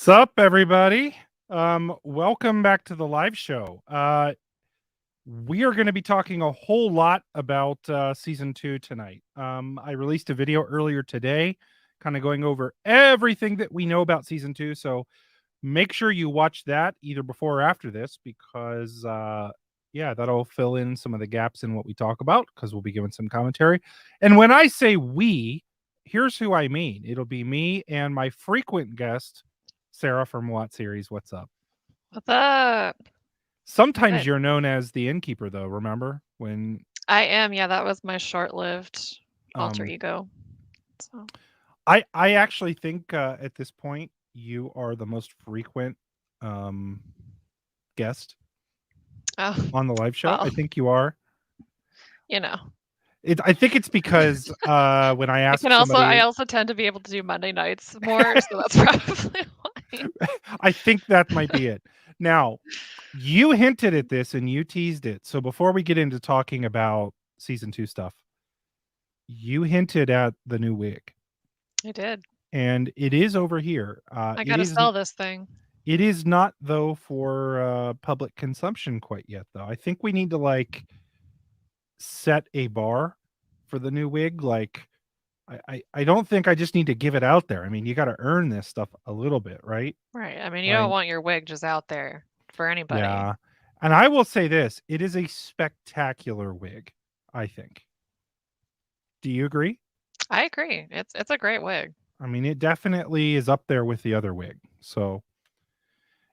Sup, everybody? Welcome back to the live show. We are going to be talking a whole lot about season 2 tonight. I released a video earlier today, kind of going over everything that we know about season 2. So make sure you watch that either before or after this, because yeah, that'll fill in some of the gaps in what we talk about, because we'll be giving some commentary. And when I say we, here's who I mean. It'll be me and my frequent guest, Sara from What Series. What's up? What's up? Sometimes Good. you're known as the innkeeper, though. Remember when I am. Yeah, that was my short-lived alter um ego. So. I actually think at this point you are the most frequent guest Oh, on the live show. well, I think you are. you know. I think it's because when I I ask can also I somebody, also tend to be able to do Monday nights more, so that's probably why. I think that might be it. Now, you hinted at this and you teased it. So before we get into talking about season 2 stuff, you hinted at the new wig, I did. and it is over here. I gotta sell this thing. It is not, though, for public consumption quite yet, though. I think we need to like set a bar for the new wig. Like, I don't think I just need to give it out there. I mean, you got to earn this stuff a little bit, right? Right. I mean, you don't Like, want your wig just out there for anybody. yeah. And I will say this: it is a spectacular wig. I think. Do you agree? I agree. It's a great wig. I mean, it definitely is up there with the other wig. So,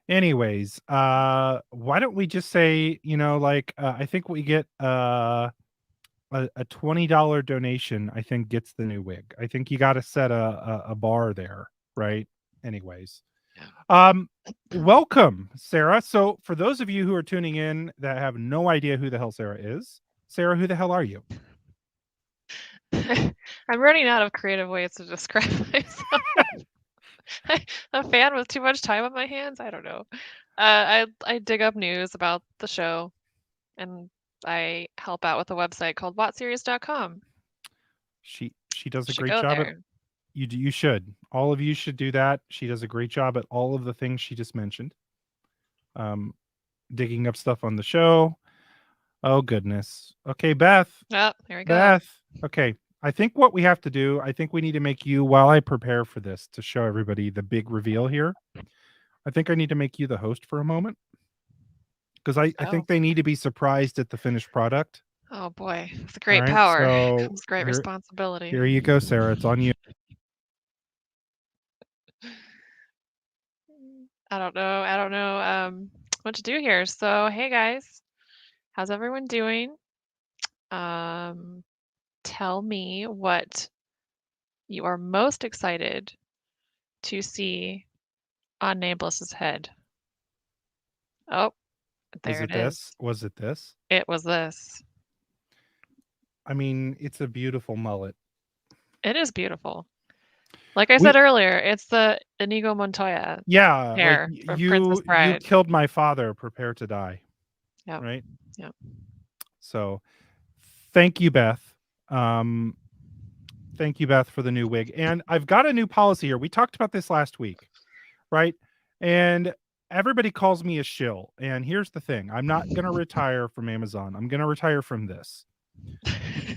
anyways, why don't we just say, like, I think we get a $20 donation, I think, gets the new wig. I think you got to set a bar there, right? Anyways, Yeah. welcome, Sara. So for those of you who are tuning in that have no idea who the hell Sara is, Sara, who the hell are you? I'm running out of creative ways to describe myself. A fan with too much time on my hands? I don't know. I dig up news about the show, and I help out with a website called whatseries.com. She does a Should great go job at there. you should. All of you should do that. She does a great job at all of the things she just mentioned. Um Digging up stuff on the show. Oh goodness. Okay, Beth. Oh, here we go. Beth. Okay. I think what we have to do, I think we need to make you, while I prepare for this to show everybody the big reveal here, I think I need to make you the host for a moment, because I Oh, think they need to be surprised at the finished product. oh boy, with All great right. power So comes great responsibility. here you go, Sara. It's on you. I don't know what to do here. So, hey guys, how's everyone doing? Um, tell me what you are most excited to see on Nae'Blis's head. Oh, Was there it it is. this? Was it this? It was this. I mean, it's a beautiful mullet. It is beautiful. Like I said We earlier, it's the Inigo Montoya Yeah, like hair from Princess you Bride. killed my father, prepare to die, Yep. right? Yep. So, thank you, Beth. Um Thank you, Beth, for the new wig. And I've got a new policy here. We talked about this last week, right? And everybody calls me a shill. And here's the thing: I'm not going to retire from Amazon. I'm going to retire from this.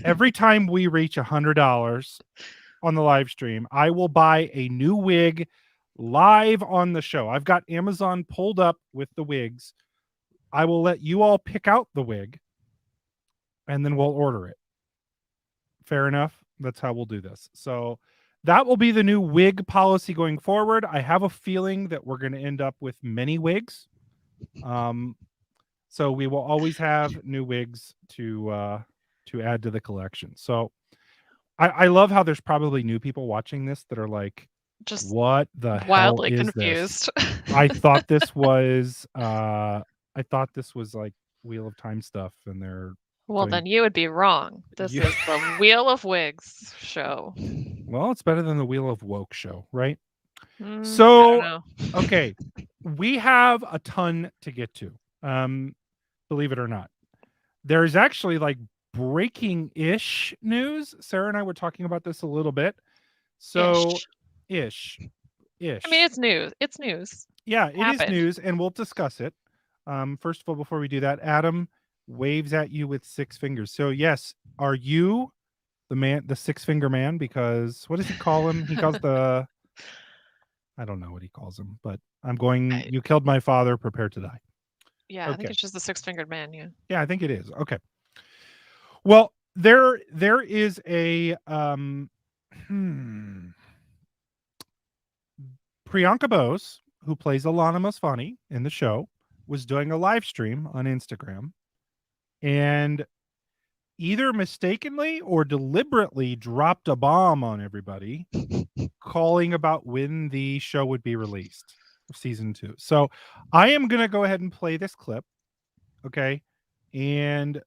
Every time we reach $100 on the live stream, I will buy a new wig live on the show. I've got Amazon pulled up with the wigs. I will let you all pick out the wig and then we'll order it. Fair enough. That's how we'll do this. So that will be the new wig policy going forward. I have a feeling that we're going to end up with many wigs. So we will always have new wigs to add to the collection. So I love how there's probably new people watching this that are like, Just what the hell wildly is this? confused. I thought this was like Wheel of Time stuff, and they're Well, doing then you would be wrong. This you. is the Wheel of Wigs show. Well, it's better than the Wheel of Woke show, right? I don't So, know. okay, we have a ton to get to. Believe it or not, there's actually like breaking-ish news. Sara and I were talking about this a little bit. So, Ish. ish. I mean, ish. it's news. It's news. Yeah, it is Happened. news, and we'll discuss it. First of all, before we do that, Adam waves at you with six fingers. So yes, are you the man, the six finger man? Because what does he call him? He calls the, I don't know what he calls him, but I'm going. I, You killed my father. Prepare to die. yeah, I think Okay. it's just the six-fingered man. Yeah. Yeah, I think it is. Okay. Well, there is a hmm, Priyanka Bose, who plays Alana Mosfani in the show, was doing a live stream on Instagram and either mistakenly or deliberately dropped a bomb on everybody, calling about when the show would be released of season 2. So I am going to go ahead and play this clip. Okay. And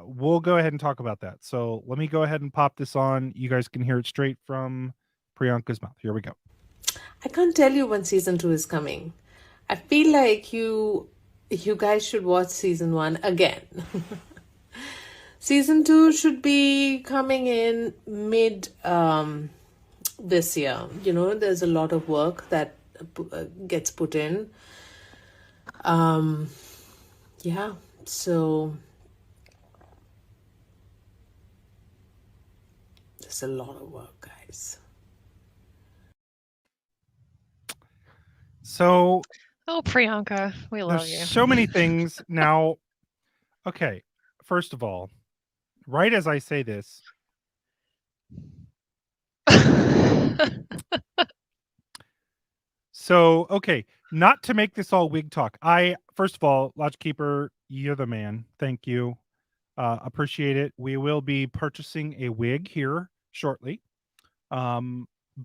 we'll go ahead and talk about that. So let me go ahead and pop this on. You guys can hear it straight from Priyanka's mouth. Here we go. I can't tell you when season 2 is coming. I feel like you guys should watch season 1 again. Season 2 should be coming in mid this year. You know, there's a lot of work that gets put in. Yeah, so there's a lot of work, guys. So Oh, Priyanka, we there's love you. so many things now. Okay, first of all, right as I say this, so okay, not to make this all wig talk. I first of all, Lodgekeeper, you're the man. Thank you. Appreciate it. We will be purchasing a wig here shortly.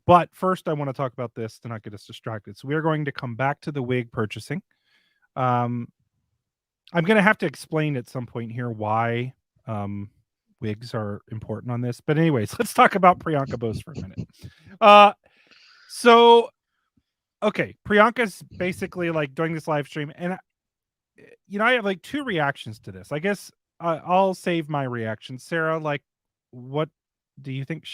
But first, I want to talk about this to not get us distracted. So we are going to come back to the wig purchasing. Um, I'm going to have to explain at some point here why wigs are important on this. But anyways, let's talk about Priyanka Bose for a minute. So okay, Priyanka's basically like doing this live stream, and I have like two reactions to this. I guess I'll save my reaction. Sarah, like, what do you think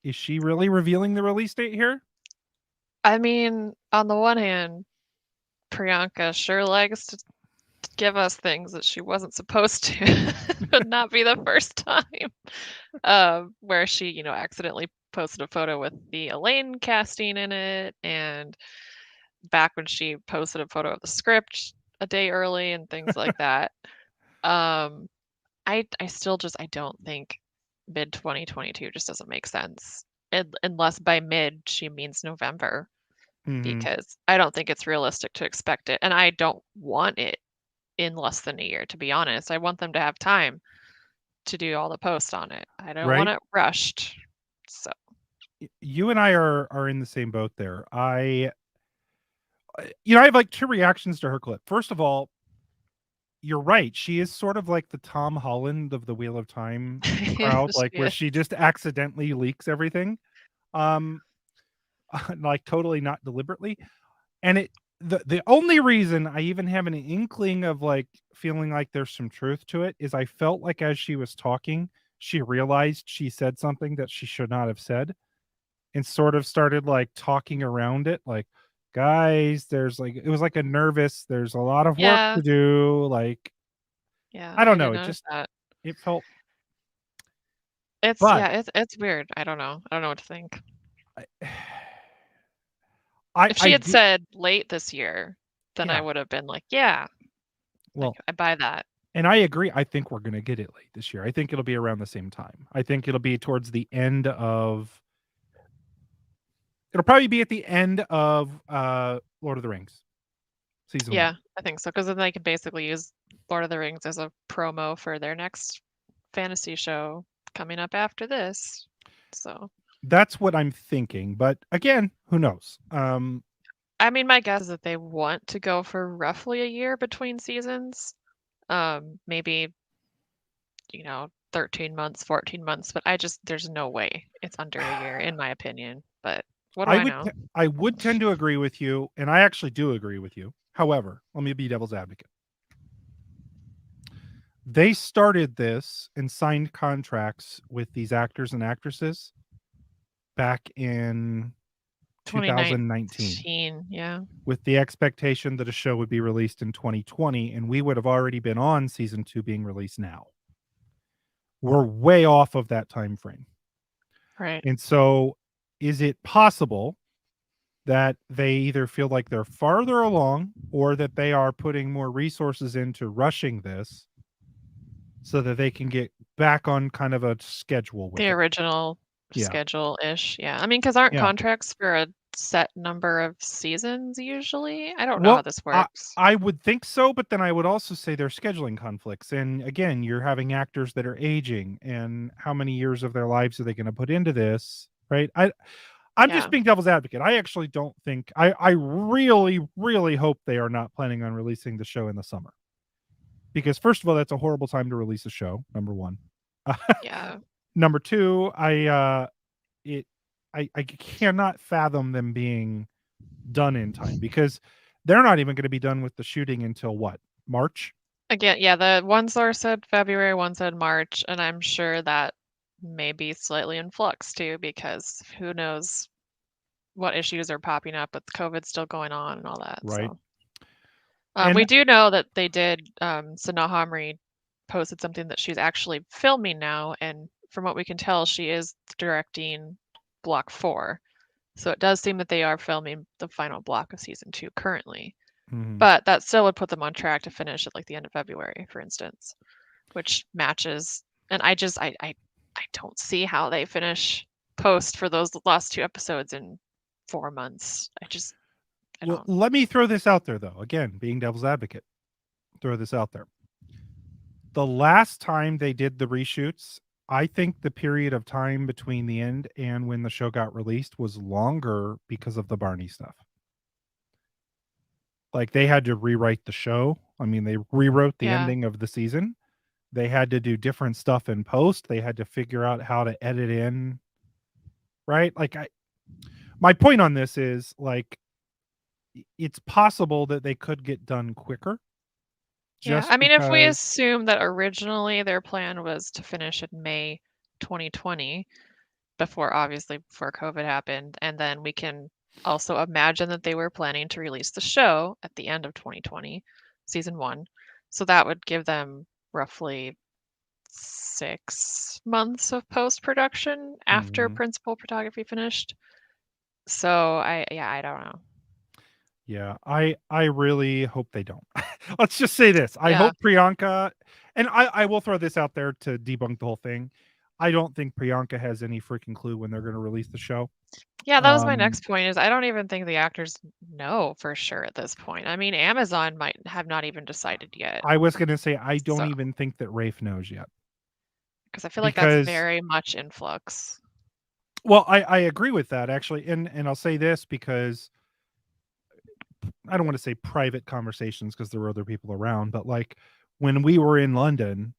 is she really revealing the release date here? I mean, on the one hand, Priyanka sure likes to give us things that she wasn't supposed to. Would not be the first time. Where she, accidentally posted a photo with the Elaine casting in it, and back when she posted a photo of the script a day early and things like that. Um, I still just I don't think mid 2022 just doesn't make sense. Unless by mid she means November, Mhm. because I don't think it's realistic to expect it, and I don't want it in less than a year, to be honest. I want them to have time to do all the posts on it. I don't want Right? it rushed. So, You and I are in the same boat there. I have like two reactions to her clip. First of all, you're right. She is sort of like the Tom Holland of the Wheel of Time crowd, like where yeah. she just accidentally leaks everything. Um like totally not deliberately. And the only reason I even have an inkling of like feeling like there's some truth to it is I felt like as she was talking, she realized she said something that she should not have said and sort of started like talking around it like, guys, it was like a nervous, there's a lot of work Yeah, to do, like yeah, I I don't did know, notice that. it felt It's but yeah, it's weird. I don't know. I don't know what to think. I If she I had do. said late this year, then I Yeah, would have been like, yeah, like well, I buy that. and I agree. I think we're going to get it late this year. I think it'll be around the same time. I think it'll be towards the end of. It'll probably be at the end of Lord of the Rings season 1. Yeah, I think so, because then they could basically use Lord of the Rings as a promo for their next fantasy show coming up after this. So, That's what I'm thinking, but again, who knows? I mean, my guess is that they want to go for roughly a year between seasons. Maybe, 13 months, 14 months, but there's no way it's under a year, in my opinion. But what do I know? I would tend to agree with you, and I actually do agree with you. However, let me be devil's advocate. They started this and signed contracts with these actors and actresses back in 2019, 2019, yeah. with the expectation that a show would be released in 2020, and we would have already been on season 2 being released now. We're way off of that time frame. Right. And so is it possible that they either feel like they're farther along or that they are putting more resources into rushing this so that they can get back on kind of a schedule with The it? original Yeah. schedule-ish, yeah. I mean, because aren't Yeah. contracts for a set number of seasons usually? I don't know how Well, this works. I would think so, but then I would also say there's scheduling conflicts. And again, you're having actors that are aging, and how many years of their lives are they going to put into this, right? I'm just Yeah. being devil's advocate. I actually don't think I really, really hope they are not planning on releasing the show in the summer. Because first of all, that's a horrible time to release a show, number one. Yeah. Number two, I cannot fathom them being done in time, because they're not even going to be done with the shooting until what? March? Again, yeah, the one source said February, one said March, and I'm sure that may be slightly in flux too, because who knows what issues are popping up with COVID still going on and all that. Right. So And we do know that they did, Sanaa Hamri posted something that she's actually filming now, and from what we can tell, she is directing block 4. So it does seem that they are filming the final block of season 2 currently. Mhm. But that still would put them on track to finish at like the end of February, for instance, which matches. And I don't see how they finish post for those last 2 episodes in 4 months. I well, don't. let me throw this out there though. Again, being devil's advocate, throw this out there. The last time they did the reshoots, I think the period of time between the end and when the show got released was longer because of the Barney stuff. Like they had to rewrite the show. I mean, they rewrote the Yeah. ending of the season. They had to do different stuff in post. They had to figure out how to edit in, right? Like my point on this is like it's possible that they could get done quicker. Yeah. Just I mean, if we because assume that originally their plan was to finish in May 2020, before COVID happened, and then we can also imagine that they were planning to release the show at the end of 2020, season 1. So that would give them roughly 6 months of post-production after Mhm. principal photography finished. So I don't know. Yeah, I really hope they don't. Let's just say this. I Yeah. hope Priyanka, and I will throw this out there to debunk the whole thing. I don't think Priyanka has any freaking clue when they're going to release the show. Yeah, that was my next point is I don't even think the actors know for sure at this point. I mean, Amazon might have not even decided yet. I was going to say I don't So- even think that Rafe knows yet. Because I feel like that's very much in flux. Well, I agree with that actually, and I'll say this because I don't want to say private conversations because there were other people around, but like when we were in London,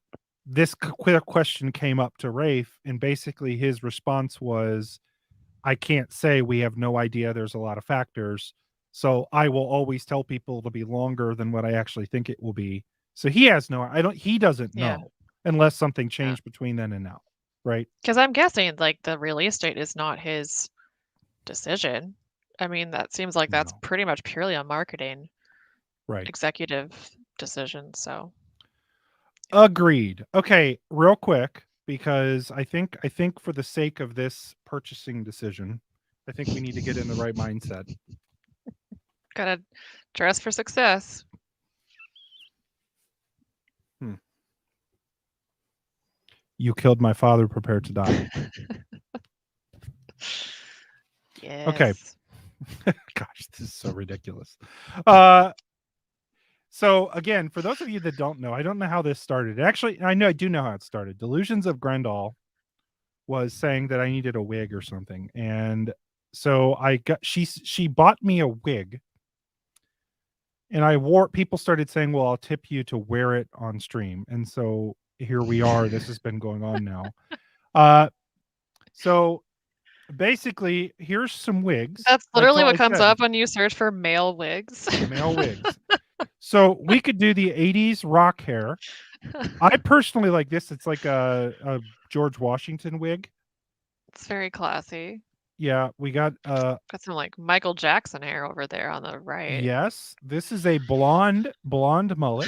this question came up to Rafe, and basically his response was, "I can't say. We have no idea. There's a lot of factors, so I will always tell people it'll be longer than what I actually think it will be." So he has no. He doesn't know Yeah. unless something changed between then and now, right? Because I'm guessing like the release date is not his decision. I mean, that seems like that's No. pretty much purely a marketing Right. executive decision. So Agreed. Okay, real quick, because I think for the sake of this purchasing decision, I think we need to get in the right mindset. gotta dress for success. You killed my father, prepare to die. Yes. Okay. Gosh, this is so ridiculous. So again, for those of you that don't know, I don't know how this started. Actually, I do know how it started. Delusions of Grendel was saying that I needed a wig or something. And so she bought me a wig, and I wore it. People started saying, well, I'll tip you to wear it on stream. And so here we are. This has been going on now. So basically, here's some wigs. That's literally what I comes said, up when you search for male wigs. male wigs. So we could do the 80s rock hair. I personally like this. It's like a George Washington wig. It's very classy. we got Got some like Michael Jackson hair over there on the right. yes, this is a blonde mullet.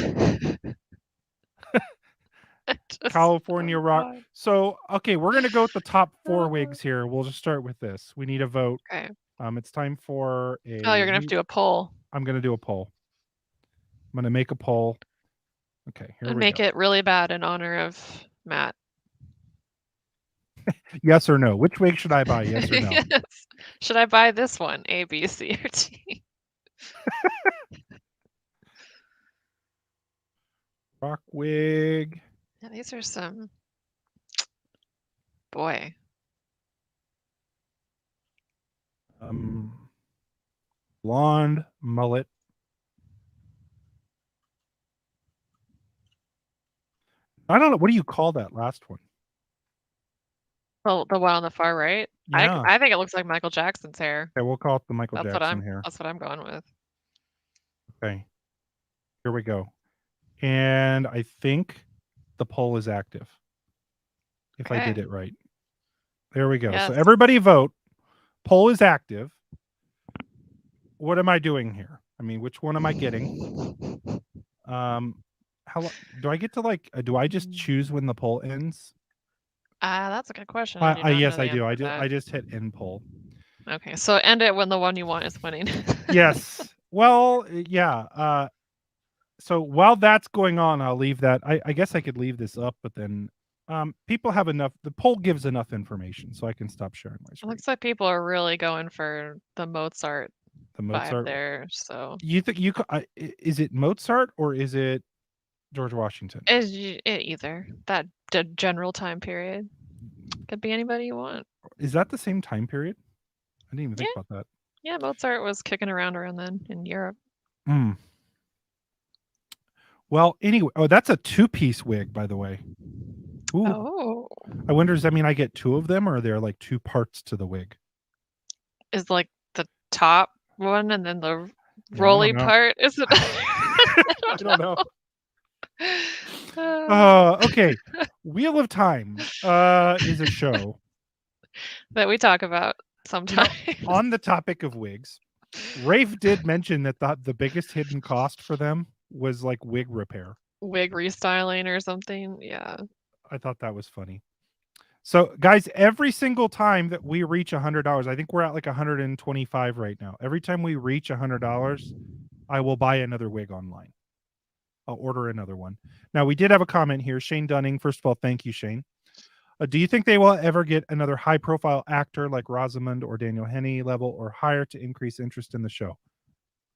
Just, California oh rock. God. So, okay, we're going to go with the top 4 wigs here. We'll just start with this. We need a vote. Okay. It's time for Oh, you're gonna have to do a poll I'm going to do a poll. I'm going to make a poll. Okay, here and we make go. it really bad in honor of Matt. Yes or no? Which wig should I buy? Yes or no? Yes. Should I buy this one? A, B, C, or D? Rock wig. Yeah, these are some. Boy. Blonde mullet. I don't know. What do you call that last one? Well, the one on the far right. Yeah. I think it looks like Michael Jackson's hair. Okay, we'll call it the Michael Jackson hair. That's what I'm going with. Okay. Here we go. And I think the poll is active. If I did Okay. it right. There we go. Yes. So everybody vote. Poll is active. What am I doing here? I mean, which one am I getting? How do I get to do I just choose when the poll ends? That's a good question. Yes, I do. I just hit end poll. Okay, so end it when the one you want is winning. Yes. Well, yeah. So while that's going on, I'll leave that. I guess I could leave this up, but then people have enough. The poll gives enough information, so I can stop sharing my It screen. looks like people are really going for the Mozart vibe there. So you think is it Mozart or is it George Washington? Either that general time period could be anybody you want. Is that the same time period? I didn't even think about that. Yeah, Mozart was kicking around then in Europe. Well, anyway, that's a 2-piece wig, by the way. Ooh. Oh. I wonder, does that mean I get 2 of them, or are there like 2 parts to the wig? Is like the top one and then the rolly part? Is it? I don't know. Okay. Wheel of Time is a show that we talk about sometimes. On the topic of wigs, Rafe did mention that the biggest hidden cost for them was like wig repair. Wig restyling or something. Yeah. I thought that was funny. So guys, every single time that we reach $100, I think we're at like 125 right now. Every time we reach $100, I will buy another wig online. I'll order another one. Now, we did have a comment here. Shane Dunning. First of all, thank you, Shane. Do you think they will ever get another high-profile actor like Rosamund or Daniel Henney level or higher to increase interest in the show?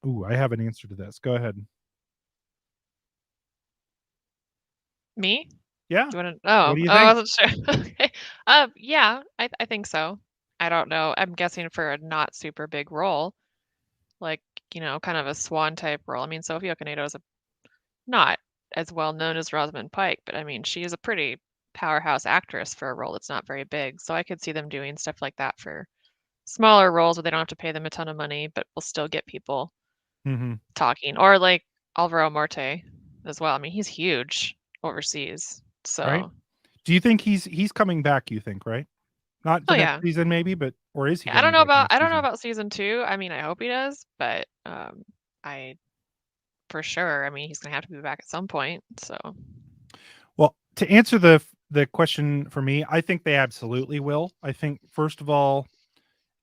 Ooh, I have an answer to this. Go ahead. Me? Yeah. Do you want to? Oh, what do you think? I wasn't sure. Okay. Yeah, I think so. I don't know. I'm guessing for a not super big role, like kind of a swan type role. I mean, Sophie Okonedo is not as well known as Rosamund Pike, but I mean, she is a pretty powerhouse actress for a role that's not very big. So I could see them doing stuff like that for smaller roles where they don't have to pay them a ton of money, but will still get people talking. Or like Alvaro Morte as well. I mean, he's huge overseas. So right? Do you think he's coming back, you think, right? Not the next season maybe, but or is he? I don't know about season 2. I mean, I hope he does, but I for sure. I mean, he's going to have to be back at some point. So, well, to answer the question for me, I think they absolutely will. I think first of all,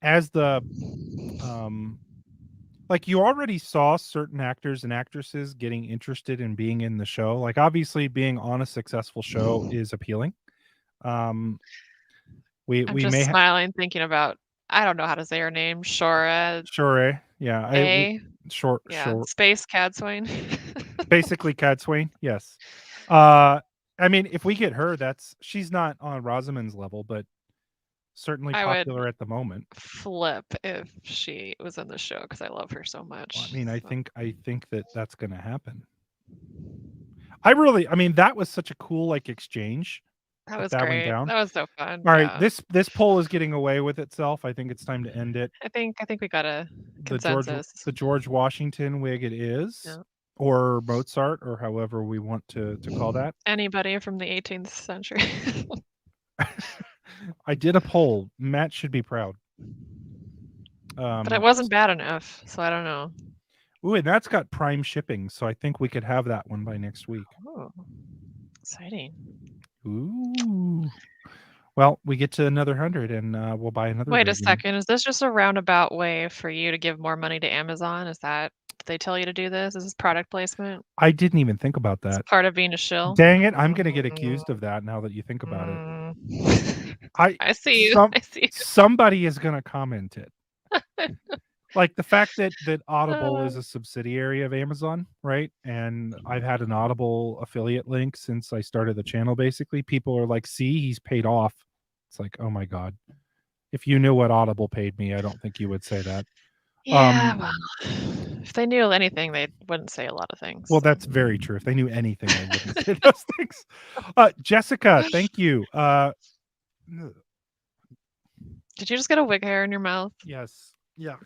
as the like you already saw certain actors and actresses getting interested in being in the show. Like obviously, being on a successful show is appealing. I'm we just may smiling thinking about I don't know how to say her name. Sora. Yeah. Short. Space Cadswain. Basically Cadswain. Yes. I mean, if we get her, she's not on Rosamund's level, but certainly popular at the moment. Flip if she was in the show because I love her so much. Well, I mean, I think that's going to happen. I mean, that was such a cool exchange. That was great. Went down. That was so fun. All right, this poll is getting away with itself. I think it's time to end it. I think we got a consensus. The George Washington wig it is, or Mozart, or however we want to call that. Anybody from the 18th century. I did a poll. Matt should be proud. But it wasn't bad enough, so I don't know. Ooh, and that's got Prime shipping, so I think we could have that one by next week. Oh, exciting. Ooh. Well, we get to another 100 and we'll buy another Wait a wig. second. Is this just a roundabout way for you to give more money to Amazon? Is that did they tell you to do this? Is this product placement? I didn't even think about It's that. part of being a shill? Dang it, I'm going to get accused of that now that you think about it. I see you. I see you. Somebody is going to comment it. Like the fact that Audible is a subsidiary of Amazon, right? And I've had an Audible affiliate link since I started the channel. Basically, people are like, "See, he's paid off." It's like, oh my god! If you knew what Audible paid me, I don't think you would say that. Yeah, well, if they knew anything, they wouldn't say a lot of things. Well, so. that's very true. If they knew anything, they wouldn't say those things. Jessica, thank you. Did you just get a wig hair in your mouth? Yes. Yeah.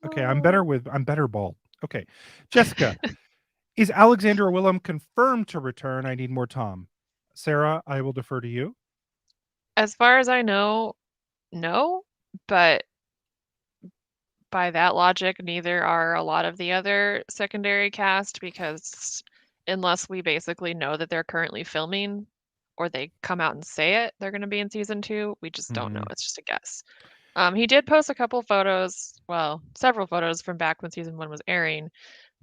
Okay, I'm better bald. Okay. Jessica, is Alexandra Willem confirmed to return? I need more Tom. Sarah, I will defer to you. As far as I know, no, but by that logic, neither are a lot of the other secondary cast because unless we basically know that they're currently filming or they come out and say it, they're going to be in season 2, we just don't know. It's just a guess. He did post a couple photos, well, several photos from back when season 1 was airing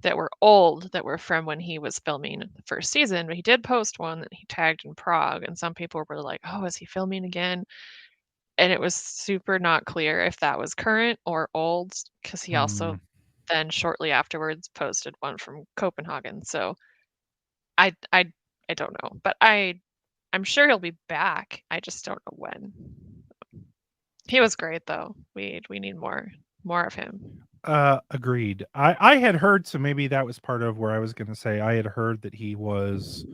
that were old, that were from when he was filming the first season, but he did post one that he tagged in Prague, and some people were like, oh, is he filming again? And it was super not clear if that was current or old, because he also then shortly afterwards posted one from Copenhagen. So I don't know, but I'm sure he'll be back. I just don't know when. He was great though. We need more of him. Agreed. I had heard, so maybe that was part of where I was going to say I had heard that he was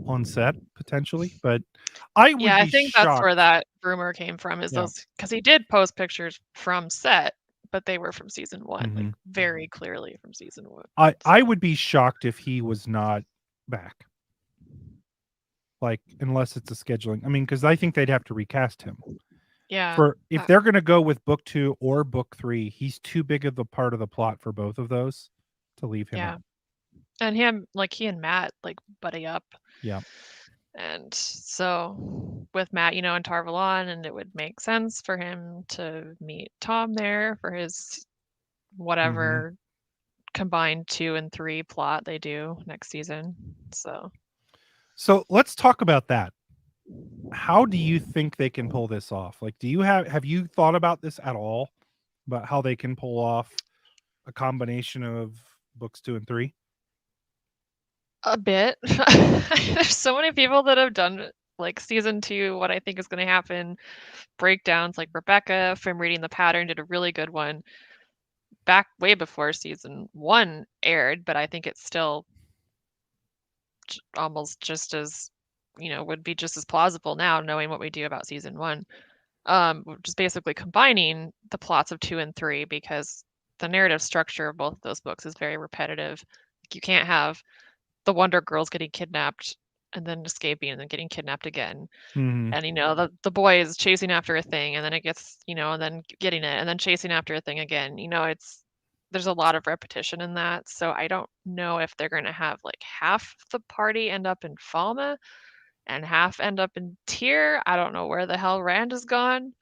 on set potentially, but I would Yeah, I be think shocked. that's where that rumor came from. Is those because he did post pictures from set, but they were from season 1, like very clearly from season 1. I would be shocked if he was not back. Like, unless it's a scheduling. I mean, because I think they'd have to recast him. Yeah. For if they're going to go with book 2 or book 3, he's too big of a part of the plot for both of those to leave him out. And he and Matt like buddy up. Yeah. And so with Matt, and Tarvalon, and it would make sense for him to meet Tom there for his whatever combined 2 and 3 plot they do next season. So let's talk about that. How do you think they can pull this off? Like, have you thought about this at all? About how they can pull off a combination of books 2 and 3? A bit. There's so many people that have done like season 2, what I think is going to happen, breakdowns. Like Rebecca from Reading the Pattern did a really good one back way before season 1 aired, but I think it's still almost just as, would be just as plausible now knowing what we do about season 1. Just basically combining the plots of 2 and 3 because the narrative structure of both of those books is very repetitive. Like, you can't have the Wonder Girls getting kidnapped and then escaping and then getting kidnapped again. And the boy is chasing after a thing and then it gets, and then getting it and then chasing after a thing again. There's a lot of repetition in that. So I don't know if they're going to have like half the party end up in Falma and half end up in Tyr. I don't know where the hell Rand is gone.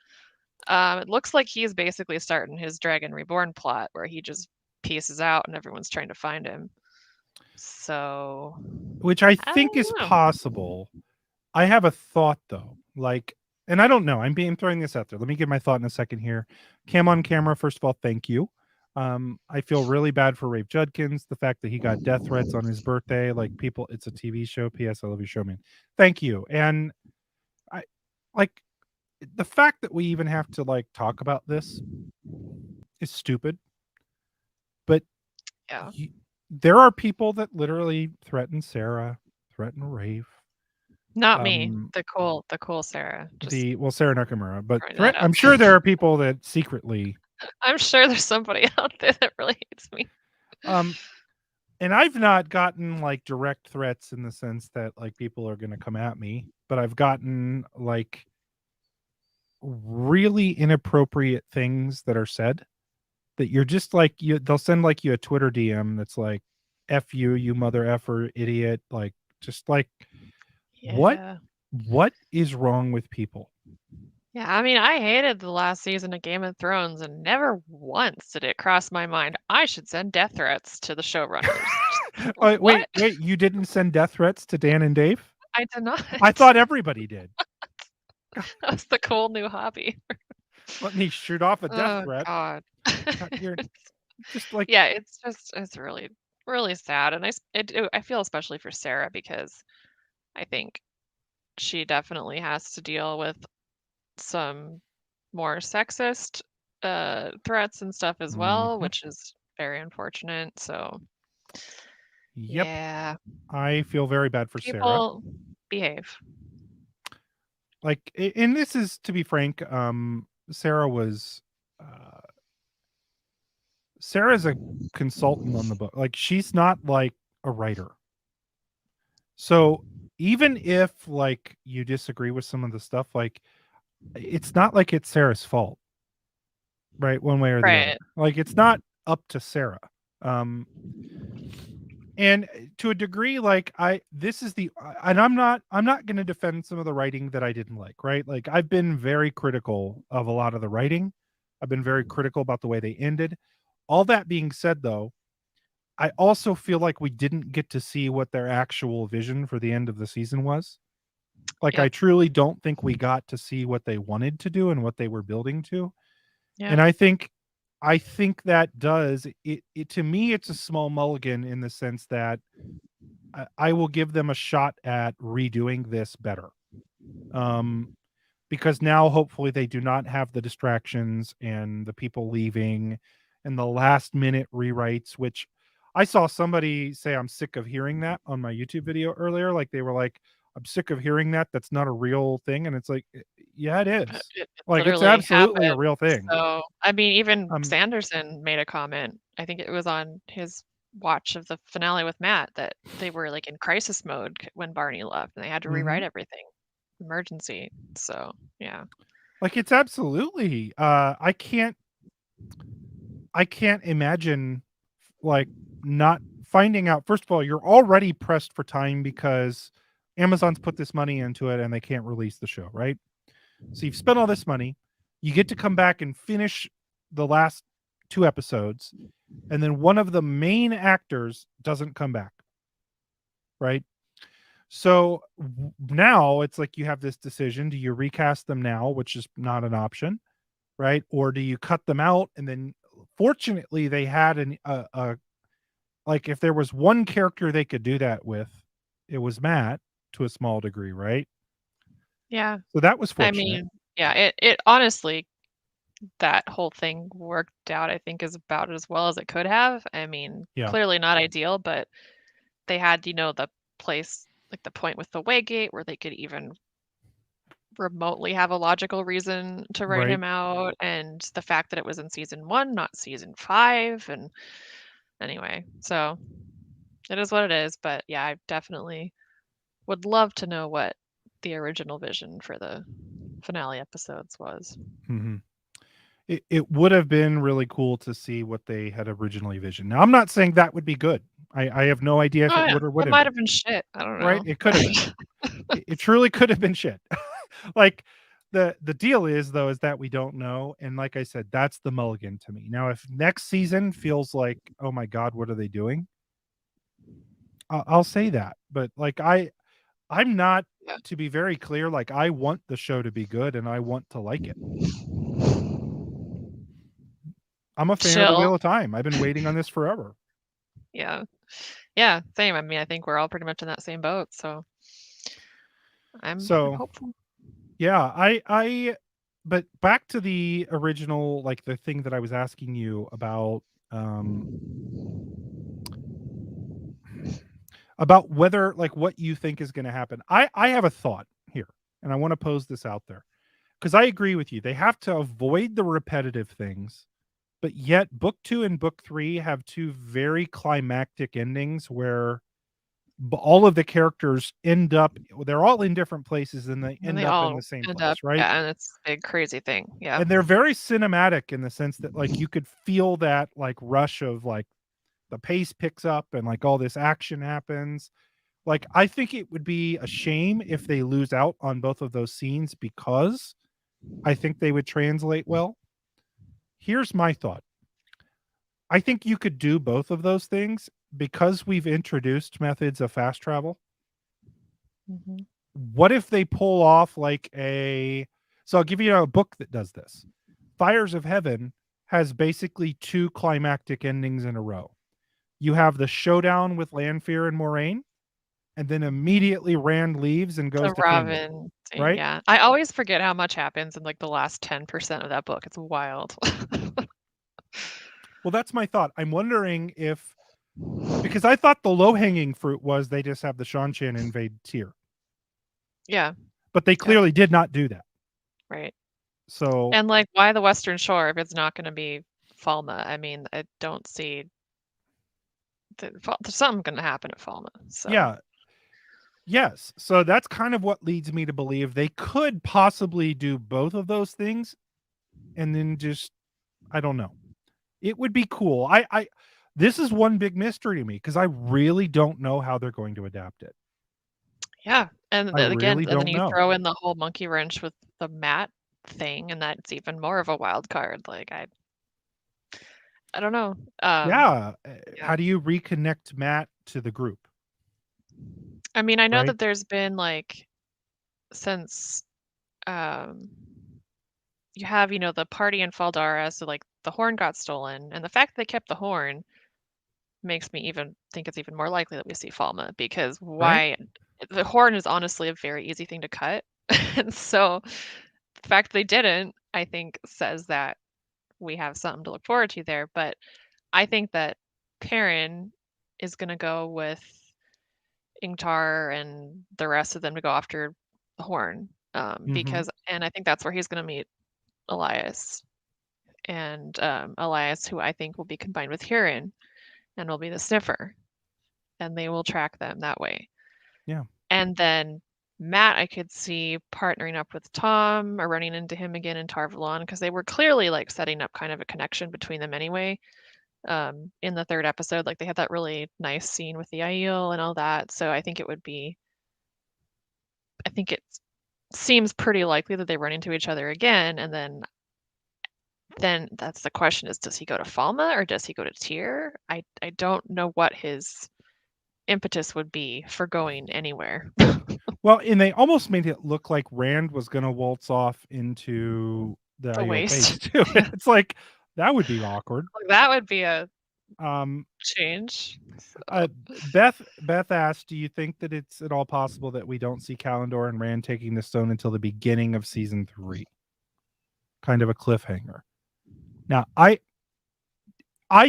It looks like he's basically starting his Dragon Reborn plot where he just pieces out and everyone's trying to find him. So, which I think is possible. I have a thought though, and I don't know. I'm throwing this out there. Let me give my thought in a second here. Cam on camera. First of all, thank you. I feel really bad for Rafe Judkins. The fact that he got death threats on his birthday, like people, it's a TV show. P.S. I love you, showman. Thank you. And I like the fact that we even have to talk about this is stupid. But yeah. There are people that literally threaten Sarah, threaten Rafe. Not me. The cool Sarah. Sarah Nakamura. But I'm sure there are people that secretly. I'm sure there's somebody out there that really hates me. And I've not gotten direct threats in the sense that people are going to come at me. but I've gotten like really inappropriate things that are said that you're just like they'll send like you a Twitter DM that's like F you, you mother effer idiot, like just like what Yeah. what is wrong with people? Yeah, I mean, I hated the last season of Game of Thrones, and never once did it cross my mind I should send death threats to the showrunners. Oh, What? wait, you didn't send death threats to Dan and Dave? I did not. I thought everybody did. That was the cool new hobby. Let me shoot off a death Oh threat. God. You're just like Yeah, it's really really sad, and I feel especially for Sarah because I think she definitely has to deal with some more sexist threats and stuff as well, mhm. which is very unfortunate. So Yep. yeah, I feel very bad for Sarah. people behave. Like, and this is to be frank, Sarah was Sarah's a consultant on the book. Like, she's not like a writer. So even if like you disagree with some of the stuff, like it's not like it's Sarah's fault, right? One way or the other. Right. Like it's not up to Sarah. Um and to a degree, like this is the and I'm not going to defend some of the writing that I didn't like, right? Like I've been very critical of a lot of the writing. I've been very critical about the way they ended. All that being said, though, I also feel like we didn't get to see what their actual vision for the end of the season was. Like I Yep. truly don't think we got to see what they wanted to do and what they were building to. And Yep. I think that does it to me it's a small mulligan in the sense that I will give them a shot at redoing this better. Um because now hopefully they do not have the distractions and the people leaving and the last minute rewrites, which I saw somebody say I'm sick of hearing that on my YouTube video earlier. Like they were like, I'm sick of hearing that. That's not a real thing. And it's like, yeah, it is. It Like it's literally absolutely a happened. real thing. So, I mean, even Um, Sanderson made a comment. I think it was on his watch of the finale with Matt that they were like in crisis mode when Barney left and they had to rewrite mhm. everything. Emergency. So, yeah. Like it's absolutely I can't imagine like not finding out. First of all, you're already pressed for time because Amazon's put this money into it and they can't release the show, right? So you've spent all this money, you get to come back and finish the last 2 episodes, and then one of the main actors doesn't come back, right? So now it's like you have this decision: do you recast them now, which is not an option, right? Or do you cut them out? And then, fortunately, they had a like if there was one character they could do that with, it was Matt to a small degree, right? Yeah. So that was I fortunate. mean, yeah, it honestly, that whole thing worked out, I think, is about as well as it could have. I mean, Yeah, clearly not ideal, but they had, the place, like the point with the Waygate where they could even remotely have a logical reason to write right. him out, and the fact that it was in season 1, not season 5, and anyway, so it is what it is, but yeah, I definitely would love to know what the original vision for the finale episodes was. Mhm. It would have been really cool to see what they had originally visioned. Now, I'm not saying that would be good. I have no idea if Oh, it yeah, would or it wouldn't might be, have been shit, I don't right? know. It could have been. It truly could have been shit. Like the deal is though is that we don't know, and like I said, that's the mulligan to me. Now, if next season feels like, oh my god, what are they doing? I'll say that, but like I'm not. Yeah. To be very clear, like I want the show to be good and I want to like it. I'm a fan of the Chill. Wheel of Time. I've been waiting on this forever. Yeah. Yeah, same. I mean, I think we're all pretty much in that same boat, so I'm So hopeful. yeah, but back to the original, like the thing that I was asking you um about whether like what you think is going to happen. I have a thought here and I want to pose this out there because I agree with you. They have to avoid the repetitive things, but yet book 2 and book 3 have two very climactic endings where all of the characters end up, they're all in different places and they And end they up in all the same end place, up, right? yeah, and it's a big crazy thing. Yeah. And they're very cinematic in the sense that like you could feel that like rush of like the pace picks up and like all this action happens. Like I think it would be a shame if they lose out on both of those scenes because I think they would translate well. Here's my thought. I think you could do both of those things because we've introduced methods of fast travel. Mhm. What if they pull off like a, so I'll give you a book that does this. Fires of Heaven has basically 2 climactic endings in a row. You have the showdown with Lanfear and Moraine, and then immediately Rand leaves and goes The to Canyon, Robin thing, right? yeah. I always forget how much happens in like the last 10% of that book. It's wild. Well, that's my thought. I'm wondering if, because I thought the low-hanging fruit was they just have the Shanshan invade Tyr, Yeah, but they clearly did not do that. right. So And like, why the Western Shore if it's not going to be Falma? I mean, I don't see there's something going to happen at Falma. So yeah, yes. So that's kind of what leads me to believe they could possibly do both of those things, and then just, I don't know. It would be cool. I this is one big mystery to me because I really don't know how they're going to adapt it. yeah, and I again, really and then don't you know. throw in the whole monkey wrench with the Matt thing, and that's even more of a wild card. Like I don't know. Yeah. Yeah. How do you reconnect Matt to the group? I mean, I know Right? that there's been like since um you have, the party in Faldara, so like the horn got stolen, and the fact that they kept the horn makes me even think it's even more likely that we see Falma because Right? why the horn is honestly a very easy thing to cut. And so the fact they didn't, I think, says that we have something to look forward to there. But I think that Perrin is going to go with Ingtar and the rest of them to go after the horn. Mm-hmm. Because, and I think that's where he's going to meet Elias. And Elias, who I think will be combined with Huron and will be the sniffer. And they will track them that way. Yeah. And then Matt, I could see partnering up with Tom or running into him again in Tarvalon because they were clearly like setting up kind of a connection between them anyway. In the 3rd episode, like they had that really nice scene with the Aiel and all that. So I think it seems pretty likely that they run into each other again. And then that's the question is, does he go to Falma or does he go to Tyr? I don't know what his impetus would be for going anywhere. Well, and they almost made it look like Rand was going to waltz off into the The Aiel base waste. too. It's like that would be awkward. Like, that would be a Um, change. Beth asked, "Do you think that it's at all possible that we don't see Kalendor and Rand taking the stone until the beginning of season 3? Kind of a cliffhanger." Now, I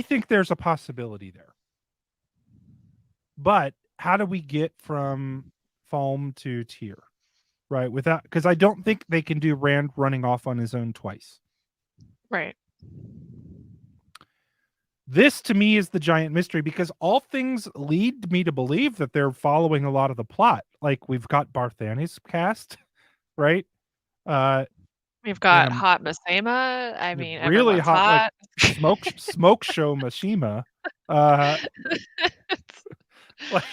think there's a possibility there, but how do we get from Falm to Tyr, right? Without, because I don't think they can do Rand running off on his own twice. Right. This to me is the giant mystery because all things lead me to believe that they're following a lot of the plot. Like we've got Barthany's cast, right? We've And got hot Masema. I mean, really everyone's hot, like hot. smoke show Mashima. Like,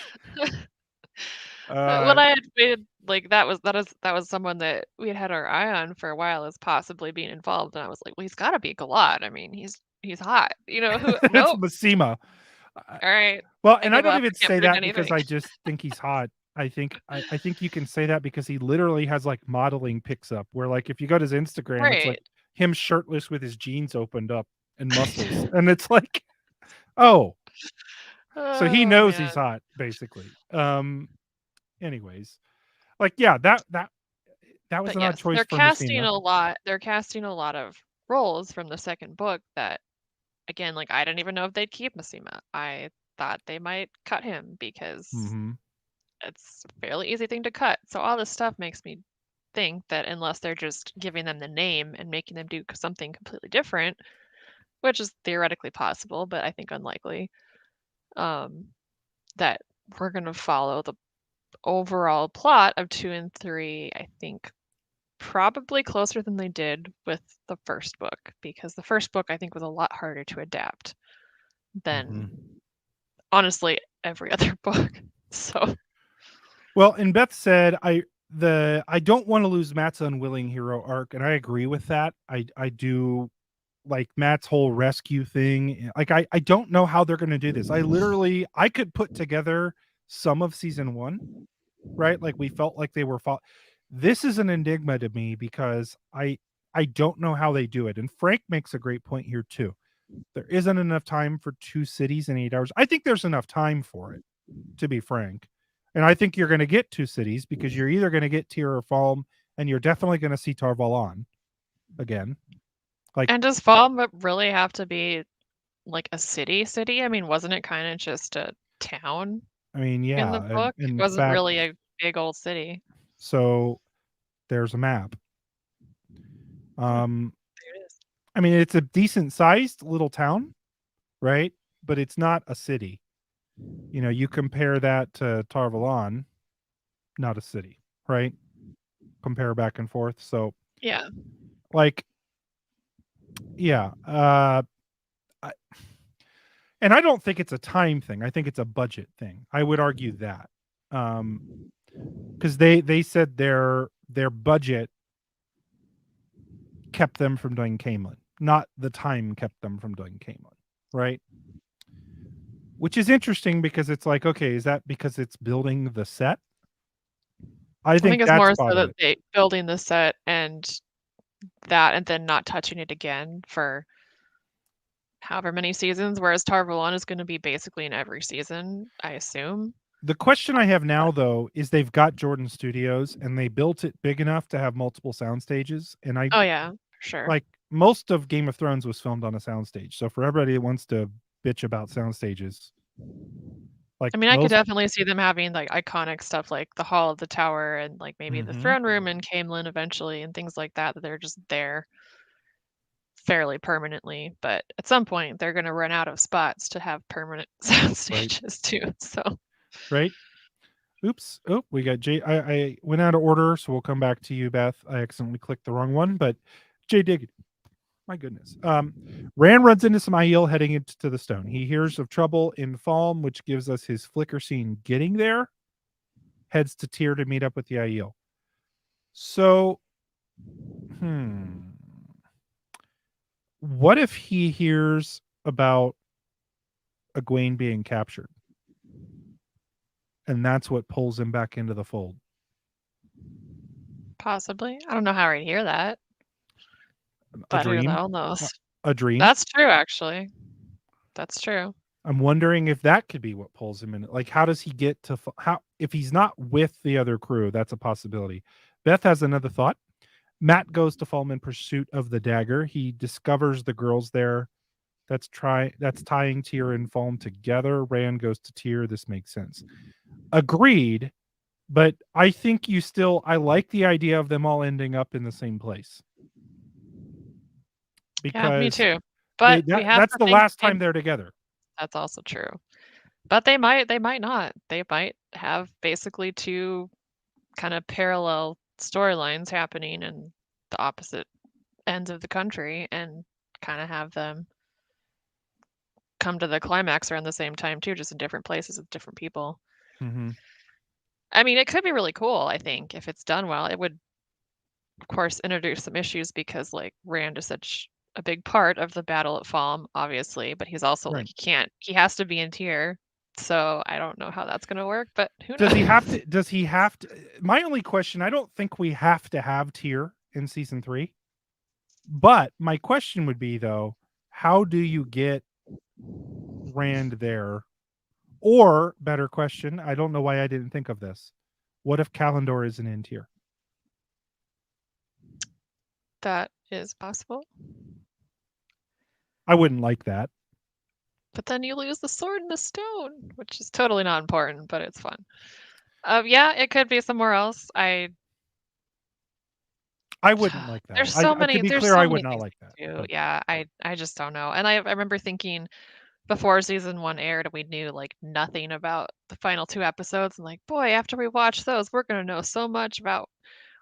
What I had made like that was someone that we had our eye on for a while as possibly being involved, and I was like, well, he's got to be Galat. I mean, he's hot. Who? it's Nope. Mashima. All right. Well, I and I give don't up. even I can't say predict that because anything. I just think he's hot. I think you can say that because he literally has like modeling pics up where like if you go to his Instagram, it's like Right. him shirtless with his jeans opened up and muscles. And it's like, oh, so he Oh knows he's man. hot, basically. Anyways. Like, yeah, that was But an odd yes, choice they're for casting Messina. a lot. They're casting a lot of roles from the second book that, again, like I didn't even know if they'd keep Masima. I thought they might cut him because Mm-hmm. it's a fairly easy thing to cut. So all this stuff makes me think that unless they're just giving them the name and making them do something completely different, which is theoretically possible, but I think unlikely, that we're gonna follow the overall plot of 2 and 3, I think probably closer than they did with the first book, because the first book I think was a lot harder to adapt than honestly every other book. So Well, and Beth said I don't want to lose Matt's unwilling hero arc, and I agree with that. I do like Matt's whole rescue thing. Like I don't know how they're going to do this. I could put together some of season 1, right? Like we felt like they were this is an enigma to me because I don't know how they do it. And Frank makes a great point here too. There isn't enough time for 2 cities in 8 hours. I think there's enough time for it, to be frank. And I think you're going to get 2 cities because you're either going to get Tyr or Falm, and you're definitely going to see Tar Valon again. Like, and does Falm really have to be like a city? I mean, wasn't it kind of just a town I mean, in yeah. the book? It In wasn't fact, really a big old city. so there's a map. There it is. I mean, it's a decent sized little town, right? But it's not a city. You know, you compare that to Tar Valon, not a city, right? Compare back and forth. So, Yeah. like, yeah. And I don't think it's a time thing. I think it's a budget thing. I would argue that. Because they said their budget kept them from doing Camelin, not the time kept them from doing Camelin, right? Which is interesting because it's like, okay, is that because it's building the set? I think it's that's more so part of that it. they building the set and that, and then not touching it again for however many seasons, whereas Tar Valon is going to be basically in every season, I assume. The question I have now, though, is they've got Jordan Studios and they built it big enough to have multiple sound stages. And Oh yeah, for sure. like most of Game of Thrones was filmed on a soundstage. So for everybody that wants to bitch about sound stages, like I mean, I could definitely see them having like iconic stuff like the Hall of the Tower and like maybe the throne room in Camelin eventually and things like that they're just there fairly permanently. But at some point they're going to run out of spots to have permanent sound stages too. So right. Oops. Oh, we got Jay. I went out of order, so we'll come back to you, Beth. I accidentally clicked the wrong one, but Jay Dig. My goodness. Rand runs into some Aiel heading into the stone. He hears of trouble in Falm, which gives us his flicker scene getting there. Heads to Tyr to meet up with the Aiel. So, what if he hears about Egwene being captured? And that's what pulls him back into the fold. possibly. I don't know how I'd hear that. But who the hell knows? A dream. That's true, actually. That's true. I'm wondering if that could be what pulls him in. Like, how does he get to if he's not with the other crew? That's a possibility. Beth has another thought. Matt goes to Falm in pursuit of the dagger. He discovers the girls there. That's tying Tyr and Falm together. Rand goes to Tyr. This makes sense. Agreed. But I think I like the idea of them all ending up in the same place. Because yeah, me too. But that's the last time they're together. That's also true. But they might not. They might have basically 2 kind of parallel storylines happening in the opposite ends of the country and kind of have them come to the climax around the same time too, just in different places with different people. I mean, it could be really cool, I think, if it's done well. It would, of course, introduce some issues because like Rand is such a big part of the battle at Falm, obviously, but he's also like he has to be in Tyr. So I don't know how that's going to work, but who knows? Does he have to? My only question, I don't think we have to have Tyr in season 3. But my question would be, though, how do you get Rand there? Or, better question, I don't know why I didn't think of this. What if Kalendor isn't in Tyr? That is possible. I wouldn't like that. But then you lose the sword and the stone, which is totally not important, but it's fun. Yeah, it could be somewhere else. I wouldn't like that. There's so many. To be There's clear, so I many would not like that. Yeah, I just don't know. And I remember thinking before season 1 aired, we knew like nothing about the final 2 episodes. And like, boy, after we watch those, we're gonna know so much about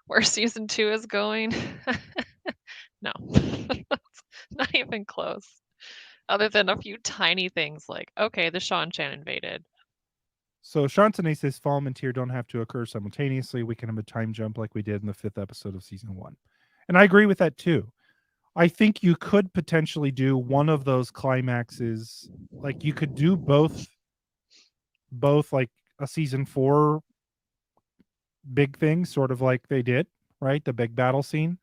where season 2 is going. No, not even close. Other than a few tiny things like, okay, the Shan invaded. So Shantanese's fall and Tyr don't have to occur simultaneously. We can have a time jump like we did in the 5th episode of season 1. And I agree with that too. I think you could potentially do one of those climaxes. Like you could do both like a season 4 big thing, sort of like they did, right? The big battle scene,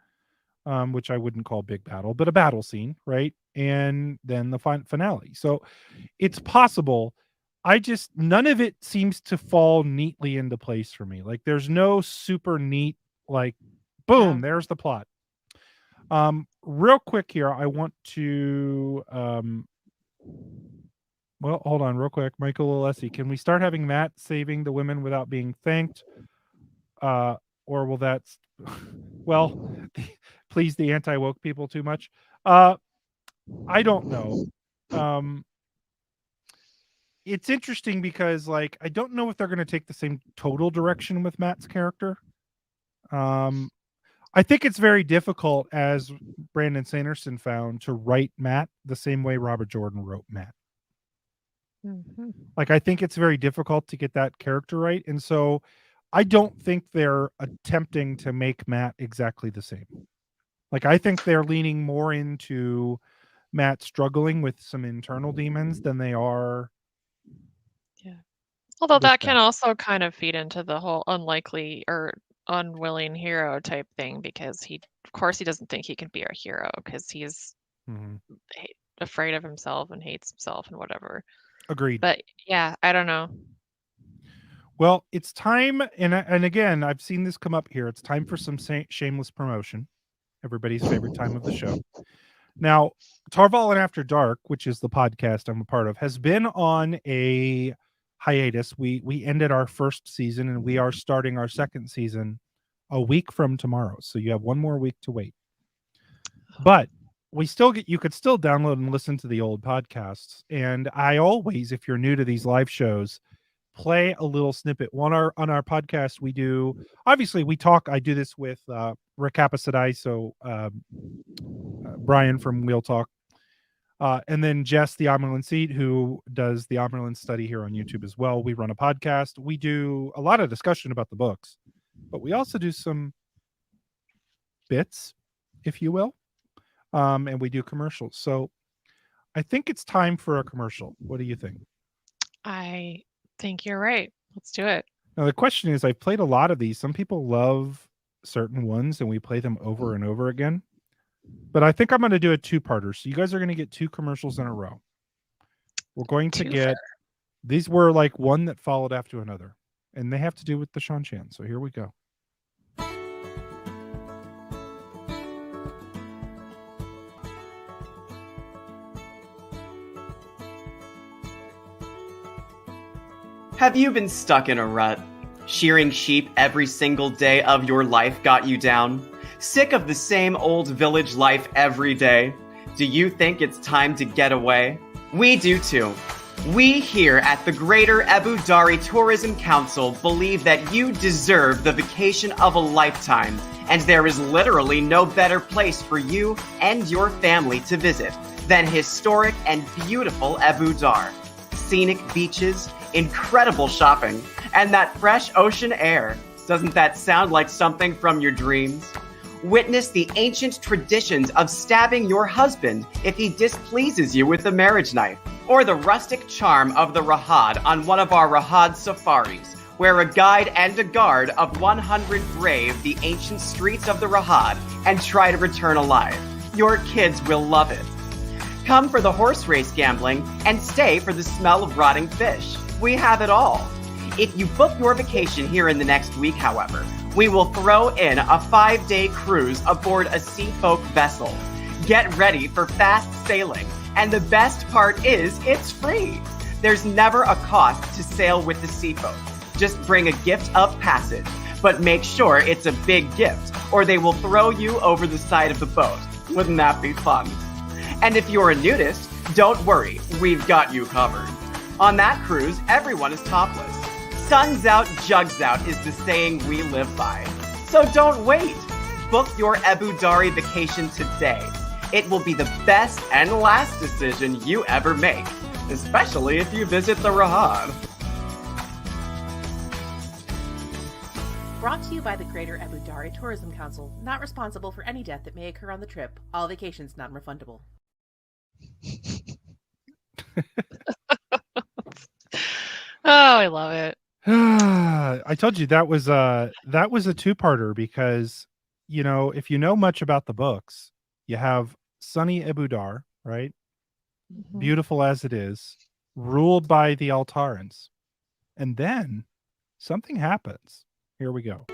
which I wouldn't call big battle, but a battle scene, right? And then the finale. So it's possible. None of it seems to fall neatly into place for me. Like there's no super neat, like, boom, there's the plot. Real quick here, I want to, well, hold on real quick. Michael Alessi, can we start having Matt saving the women without being thanked? Or will that, well, please the anti-woke people too much? I don't know. It's interesting because like I don't know if they're going to take the same total direction with Matt's character. I think it's very difficult, as Brandon Sanderson found, to write Matt the same way Robert Jordan wrote Matt. Mm-hmm. Like I think it's very difficult to get that character right, and so I don't think they're attempting to make Matt exactly the same. Like I think they're leaning more into Matt struggling with some internal demons than they are. Although that can also kind of feed into the whole unlikely or unwilling hero type thing, because of course he doesn't think he can be a hero because he's afraid of himself and hates himself and whatever. Agreed. But yeah, I don't know. Well, it's time, and again, I've seen this come up here. It's time for some shameless promotion. Everybody's favorite time of the show. Now, Tarvalin After Dark, which is the podcast I'm a part of, has been on a hiatus. We ended our first season and we are starting our second season a week from tomorrow. So you have one more week to wait. But you could still download and listen to the old podcasts. And I always, if you're new to these live shows, play a little snippet. On our podcast, we do, obviously we talk, I do this with Rick Apasadai, so Brian from Wheel Talk, and then Jess, the Amelin Seat, who does the Amelin study here on YouTube as well. We run a podcast. We do a lot of discussion about the books, but we also do some bits, if you will, and we do commercials. So I think it's time for a commercial. What do you think? I think you're right. Let's do it. Now, the question is, I've played a lot of these. Some people love certain ones, and we play them over and over again. But I think I'm going to do a two-parter. So you guys are going to get 2 commercials in a row. We're going to get, these were like one that followed after another. And they have to do with the Shan-Chan. So here we go. Have you been stuck in a rut? Shearing sheep every single day of your life got you down? Sick of the same old village life every day? Do you think it's time to get away? We do too. We here at the Greater Abu Dhabi Tourism Council believe that you deserve the vacation of a lifetime, and there is literally no better place for you and your family to visit than historic and beautiful Abu Dhabi. Scenic beaches, incredible shopping, and that fresh ocean air. Doesn't that sound like something from your dreams? Witness the ancient traditions of stabbing your husband if he displeases you with a marriage knife, or the rustic charm of the Rahad on one of our Rahad safaris, where a guide and a guard of 100 brave the ancient streets of the Rahad and try to return alive. Your kids will love it. Come for the horse race gambling and stay for the smell of rotting fish. We have it all. If you book your vacation here in the next week, however, we will throw in a 5-day cruise aboard a Seafolk vessel. Get ready for fast sailing, and the best part is it's free. There's never a cost to sail with the Seafolk. Just bring a gift of passage, but make sure it's a big gift, or they will throw you over the side of the boat. Wouldn't that be fun? And if you're a nudist, Don't worry, we've got you covered. On that cruise, everyone is topless. Sun's out, jugs out is the saying we live by. So don't wait. Book your Abu Dhabi vacation today. It will be the best and last decision you ever make, especially if you visit the Rahad. Brought to you by the Greater Abu Dhabi Tourism Council, not responsible for any death that may occur on the trip. All vacations non-refundable. Oh, I love it. I told you that was a two-parter because, you know, if you know much about the books, you have sunny Abu Dhabi, right? Mhm. Beautiful as it is, ruled by the Altarans. And then something happens. Here we go.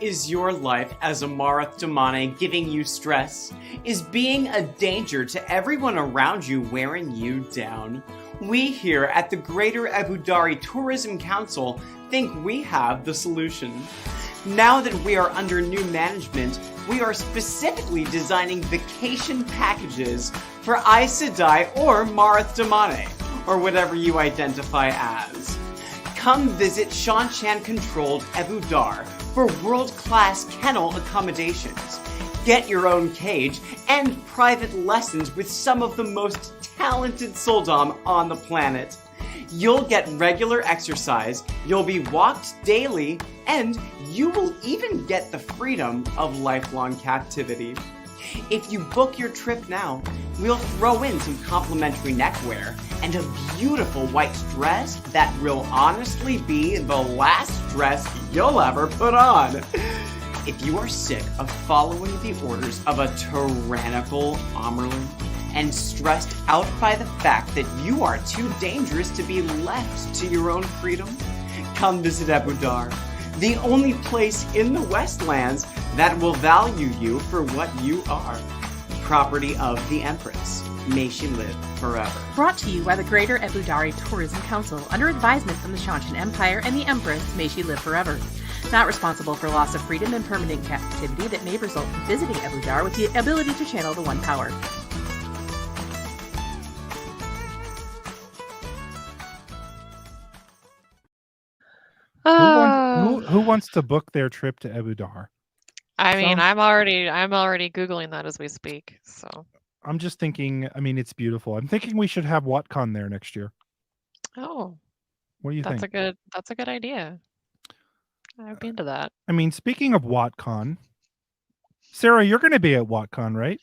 Is your life as a Marath Damane giving you stress? Is being a danger to everyone around you wearing you down? We here at the Greater Abu Dhabi Tourism Council think we have the solution. Now that we are under new management, we are specifically designing vacation packages for Aes Sedai or Marath Damane, or whatever you identify as. Come visit Shanchan-controlled Abu Dhabi for world-class kennel accommodations. Get your own cage and private lessons with some of the most talented Soldam on the planet. You'll get regular exercise, you'll be walked daily, and you will even get the freedom of lifelong captivity. If you book your trip now, we'll throw in some complimentary neckwear and a beautiful white dress that will honestly be the last dress you'll ever put on. If you are sick of following the orders of a tyrannical Amerlin and stressed out by the fact that you are too dangerous to be left to your own freedom, come visit Abu Dhabi, the only place in the Westlands that will value you for what you are. Property of the Empress. May she live forever. Brought to you by the Greater Abu Dhabi Tourism Council, under advisement from the Shanchan Empire and the Empress, may she live forever. Not responsible for loss of freedom and permanent captivity that may result from visiting Abu Dhabi with the ability to channel the One Power. Who wants to book their trip to Abu Dhabi? I mean, Sounds- I'm already Googling that as we speak. So I'm just thinking, I mean, it's beautiful. I'm thinking we should have WatCon there next year. oh, What do you that's think? a good idea. I'd be into that. I mean, speaking of WatCon, Sarah, you're going to be at WatCon, right?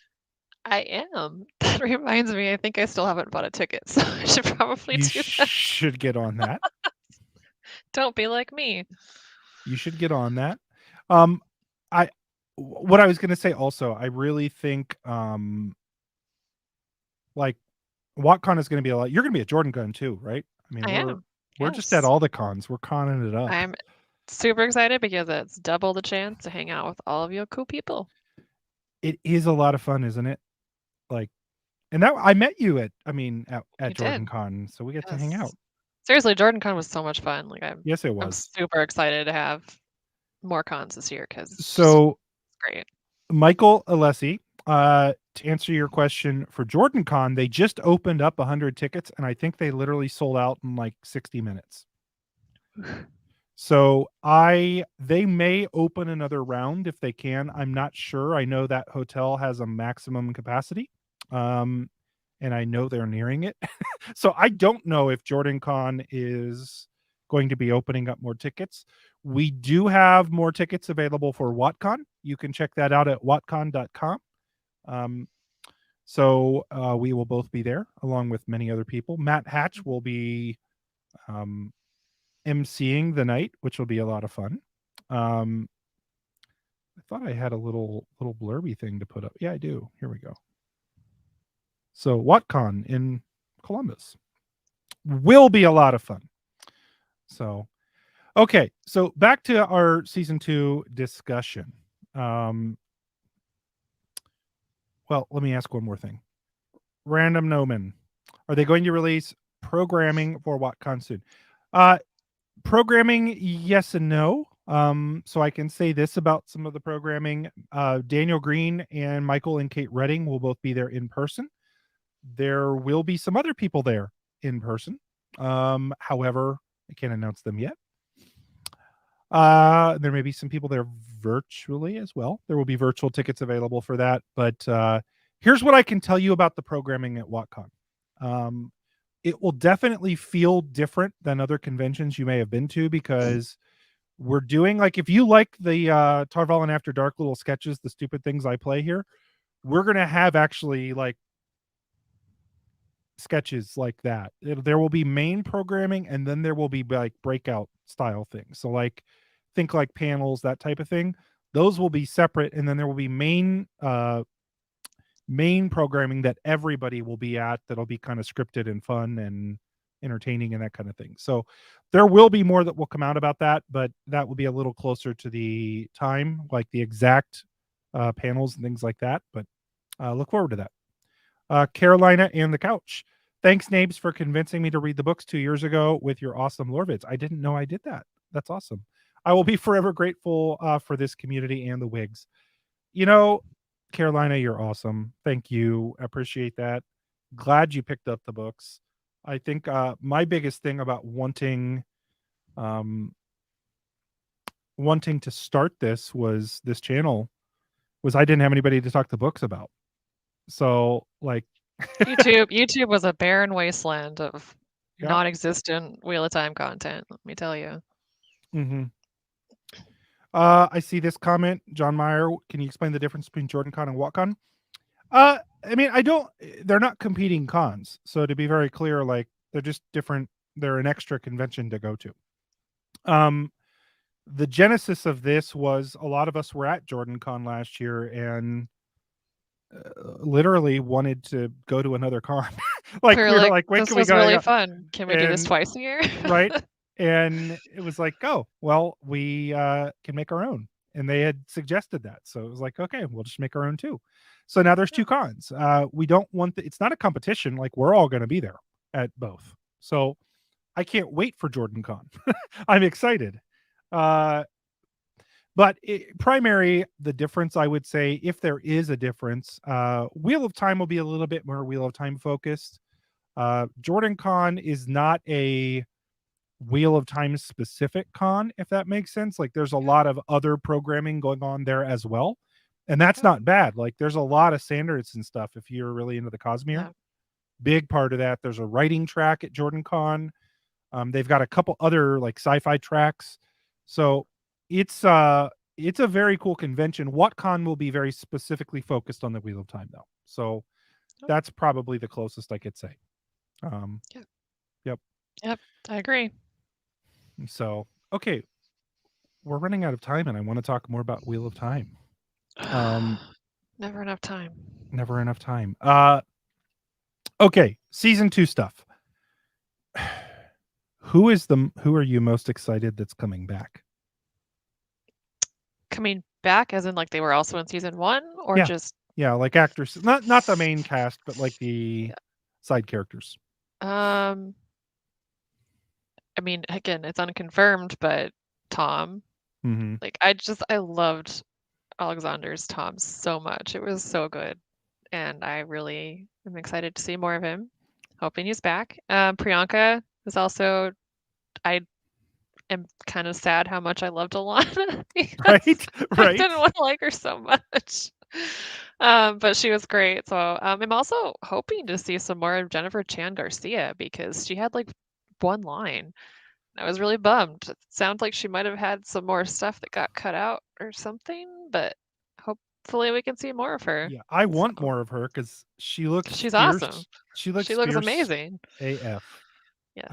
I am. That reminds me, I think I still haven't bought a ticket, so I should probably You do that. should get on that. Don't be like me. You should get on that. What I was going to say also, I really think like WatCon is going to be a lot. You're going to be at JordanCon too, right? I mean, I am. we're just Yes. at all the cons. We're conning it up. I'm super excited because it's double the chance to hang out with all of you cool people. It is a lot of fun, isn't it? Like, and that I met you at You did. JordanCon, so we get to hang Yes. out. Seriously, JordanCon was so much fun. Like Yes, it I'm was. super excited to have more cons this year because So, great. Michael Alessi, to answer your question for JordanCon, they just opened up 100 tickets, and I think they literally sold out in like 60 minutes. So they may open another round if they can. I'm not sure. I know that hotel has a maximum capacity. And I know they're nearing it. So I don't know if JordanCon is going to be opening up more tickets. We do have more tickets available for WatCon. You can check that out at watcon.com. So we will both be there along with many other people. Matt Hatch will be emceeing the night, which will be a lot of fun. I thought I had a little blurby thing to put up. Yeah, I do. Here we go. So WatCon in Columbus will be a lot of fun. So, okay. So back to our season 2 discussion. Well, let me ask one more thing. Random Noman, are they going to release programming for WatCon soon? Programming, yes and no. So I can say this about some of the programming. Daniel Green and Michael and Kate Redding will both be there in person. There will be some other people there in person. However, I can't announce them yet. There may be some people there virtually as well. There will be virtual tickets available for that. But here's what I can tell you about the programming at WatCon. It will definitely feel different than other conventions you may have been to, because we're doing, like, if you like the Tarval and After Dark little sketches, the stupid things I play here, we're gonna have actually like sketches like that. There will be main programming, and then there will be like breakout style things. So like think like panels, that type of thing. Those will be separate, and then there will be main programming that everybody will be at, that'll be kind of scripted and fun and entertaining and that kind of thing. So there will be more that will come out about that, but that will be a little closer to the time, like the exact panels and things like that. But look forward to that. Carolina and the Couch. Thanks, Nabes, for convincing me to read the books 2 years ago with your awesome lore vids. I didn't know I did that. That's awesome. I will be forever grateful for this community and the wigs. You know, Carolina, you're awesome. Thank you. Appreciate that. Glad you picked up the books. I think my biggest thing about wanting to start this channel was I didn't have anybody to talk the books about. So like YouTube was a barren wasteland of Yeah. non-existent Wheel of Time content, let me tell you. Mm-hmm. I see this comment, John Meyer. Can you explain the difference between JordanCon and WatCon? I mean, they're not competing cons. So to be very clear, like they're just different. They're an extra convention to go to. The genesis of this was a lot of us were at JordanCon last year and literally wanted to go to another con. Like we were like, when this can we was go? really fun. Can we do this And- twice a year? Right. And it was like, oh, well, we can make our own. And they had suggested that. So it was like, okay, we'll just make our own too. So now there's two cons. We don't want it's not a competition. Like we're all going to be there at both. So I can't wait for JordanCon. I'm excited. But primary, the difference, I would say, if there is a difference, Wheel of Time will be a little bit more Wheel of Time focused. JordanCon is not a Wheel of Time specific con, if that makes sense. Like there's a lot of other programming going on there as well. And that's not bad. Like there's a lot of standards and stuff if you're really into the Cosmere. Yeah. Big part of that. There's a writing track at JordanCon. They've got a couple other like sci-fi tracks. So it's a very cool convention. WatCon will be very specifically focused on the Wheel of Time though. So that's probably the closest I could say. Yep, I agree. So, okay. We're running out of time and I want to talk more about Wheel of Time. Never enough time. Never enough time. Okay, season 2 stuff. Who are you most excited that's coming back? Coming back as in like they were also in season 1 or Yeah. just Like actors, not the main cast, but like the side characters. I mean, again, it's unconfirmed, but Tom. Mm-hmm. Like I loved Alexander's Tom so much. It was so good. And I really am excited to see more of him. Hoping he's back. Priyanka is also, I am kind of sad how much I loved Alana. Right. I didn't want to like her so much. But she was great. So I'm also hoping to see some more of Jennifer Chan Garcia because she had like one line. I was really bummed. It sounds like she might have had some more stuff that got cut out or something, but hopefully we can see more of her. Yeah, I want more of her because she's She's fierce. awesome. She looks fierce amazing. AF. Yes.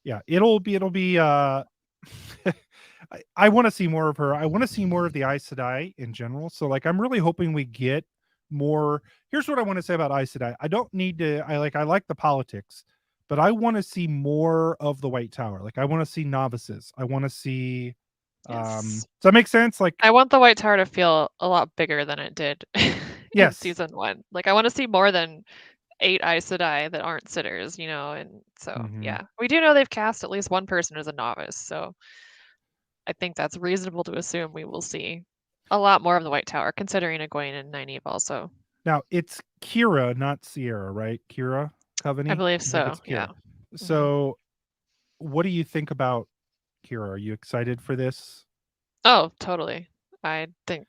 Yeah, it'll be I want to see more of her. I want to see more of the Aes Sedai in general. So like I'm really hoping we get more. Here's what I want to say about Aes Sedai. I don't need to I like the politics, but I want to see more of the White Tower. Like I want to see novices. I want to see does that make sense? Like I want the White Tower to feel a lot bigger than it did in season 1. Like I want to see more than 8 Aes Sedai that aren't sitters, and so yeah. We do know they've cast at least one person as a novice, so I think that's reasonable to assume we will see a lot more of the White Tower, considering Egwene and Nynaeve also. Now it's Kira, not Sierra, right? Kira Coveney? I believe think so. it's Kira. Yeah. So, what do you think about Kira? Are you excited for this? Oh, totally. I think,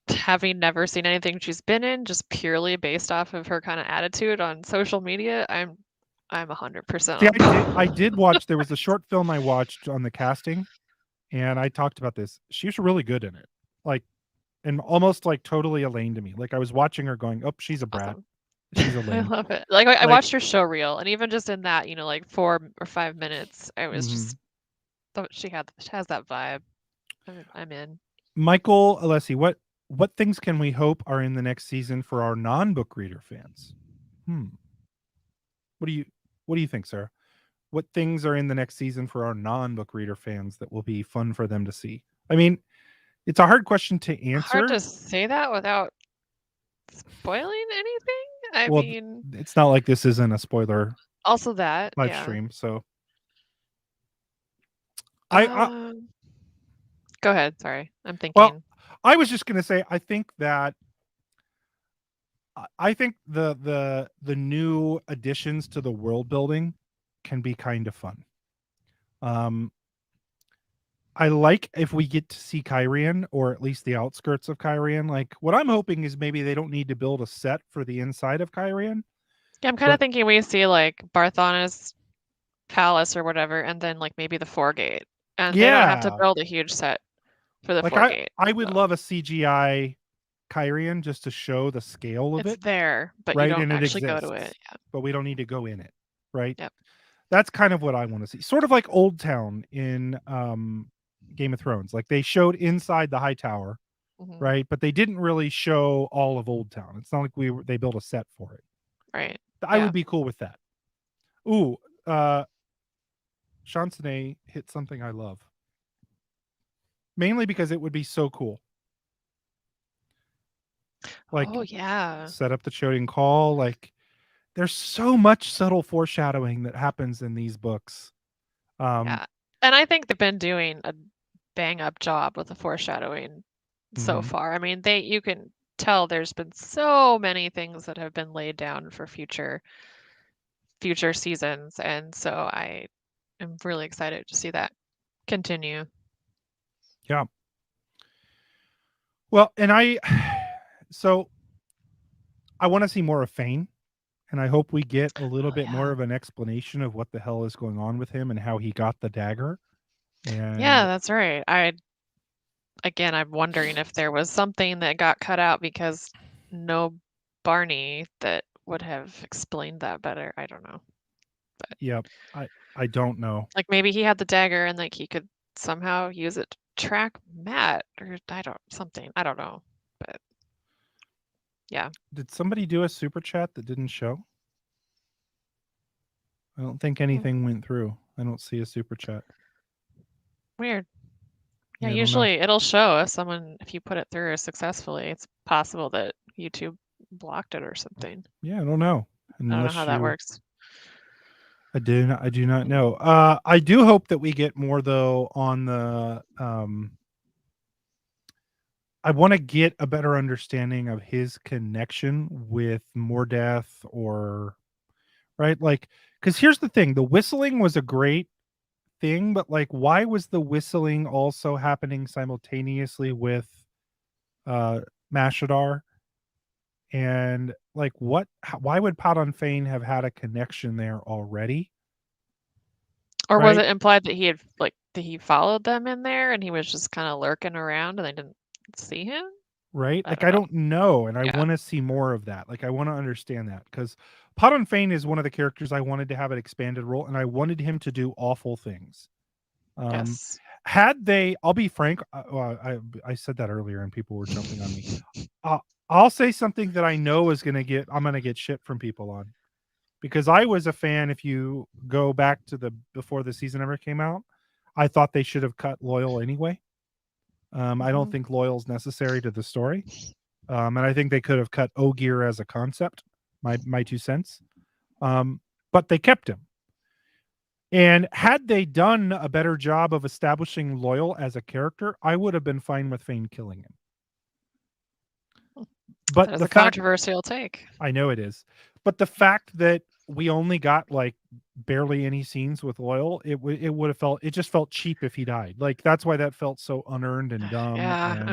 having never seen anything she's been in, just purely based off of her kind of attitude on social media, I'm 100% See, on. I did watch. There was a short film I watched on the casting, and I talked about this. She was really good in it, like, and almost like totally Elaine to me. Like I was watching her, going, "Oh, she's a brat. Awesome. She's I Elaine." love it. Like I Like- watched her show reel, and even just in that, like 4 or 5 minutes, I was just thought she has that vibe. I'm in. Michael Alessi, what things can we hope are in the next season for our non-book reader fans? What do you think, Sarah? What things are in the next season for our non-book reader fans that will be fun for them to see? I mean, it's a hard question to answer. Hard to say that without spoiling anything. I mean, it's not like this isn't a spoiler also that live yeah. stream, so Go ahead. Sorry, I'm thinking. Well, I was just going to say, I think the new additions to the world building can be kind of fun. I like if we get to see Kyrian, or at least the outskirts of Kyrian. Like, what I'm hoping is maybe they don't need to build a set for the inside of Kyrian. Yeah, I'm kind of thinking we see like Barthana's palace or whatever, and then like maybe the Foregate, and they don't have to build a huge set for the Foregate. I would love a CGI Kyrian just to show the scale of it. It's there, but right? You don't and actually go to it. Yeah. But we don't need to go in it, right? Yep. That's kind of what I want to see. Sort of like Old Town in Game of Thrones. Like they showed inside the High Tower, right? But they didn't really show all of Old Town. It's not like they built a set for it. Right. I would be cool with that. Ooh, Chansonnet hit something I love. Mainly because it would be so cool. Like, oh yeah, set up the Choding Call. Like, there's so much subtle foreshadowing that happens in these books. Yeah, and I think they've been doing a bang up job with the foreshadowing so far. I mean, you can tell there's been so many things that have been laid down for future seasons, and so I am really excited to see that continue. Yeah. Well, and I want to see more of Fane, and I hope we get a little bit more of an explanation of what the hell is going on with him and how he got the dagger. And yeah, that's right. I'm wondering if there was something that got cut out because no Barney that would have explained that better. I don't know. But yep, I don't know. Like maybe he had the dagger and like he could somehow use it to track Matt, or I don't know. But yeah. Did somebody do a super chat that didn't show? I don't think anything went through. I don't see a super chat. Weird. Yeah, usually it'll show if you put it through successfully. It's possible that YouTube blocked it or something. Yeah, I don't know. I don't know how that works. I do not know. I do hope that we get more though on the I want to get a better understanding of his connection with Mordeth, or right? Like, because here's the thing, the whistling was a great thing, but like, why was the whistling also happening simultaneously with Mashadar? And like, why would Padon Fane have had a connection there already? Or was it implied that he followed them in there and he was just kind of lurking around and they didn't see him? Right? I don't know. And I want to see more of that. Like, I want to understand that, because Padon Fane is one of the characters I wanted to have an expanded role, and I wanted him to do awful things. Yes. Had they, I'll be frank, I said that earlier and people were jumping on me. I'll say something that I know I'm going to get shit from people on, because I was a fan. If you go back to before the season ever came out, I thought they should have cut Loyal anyway. I don't think Loyal's necessary to the story. And I think they could have cut Ogier as a concept, my 2 cents. But they kept him. And had they done a better job of establishing Loyal as a character, I would have been fine with Fane killing him. But That is the a fact, controversial take. I know it is, but the fact that we only got like barely any scenes with Loyal, it would have felt, it just felt cheap if he died. Like that's why that felt so unearned and dumb. Yeah, and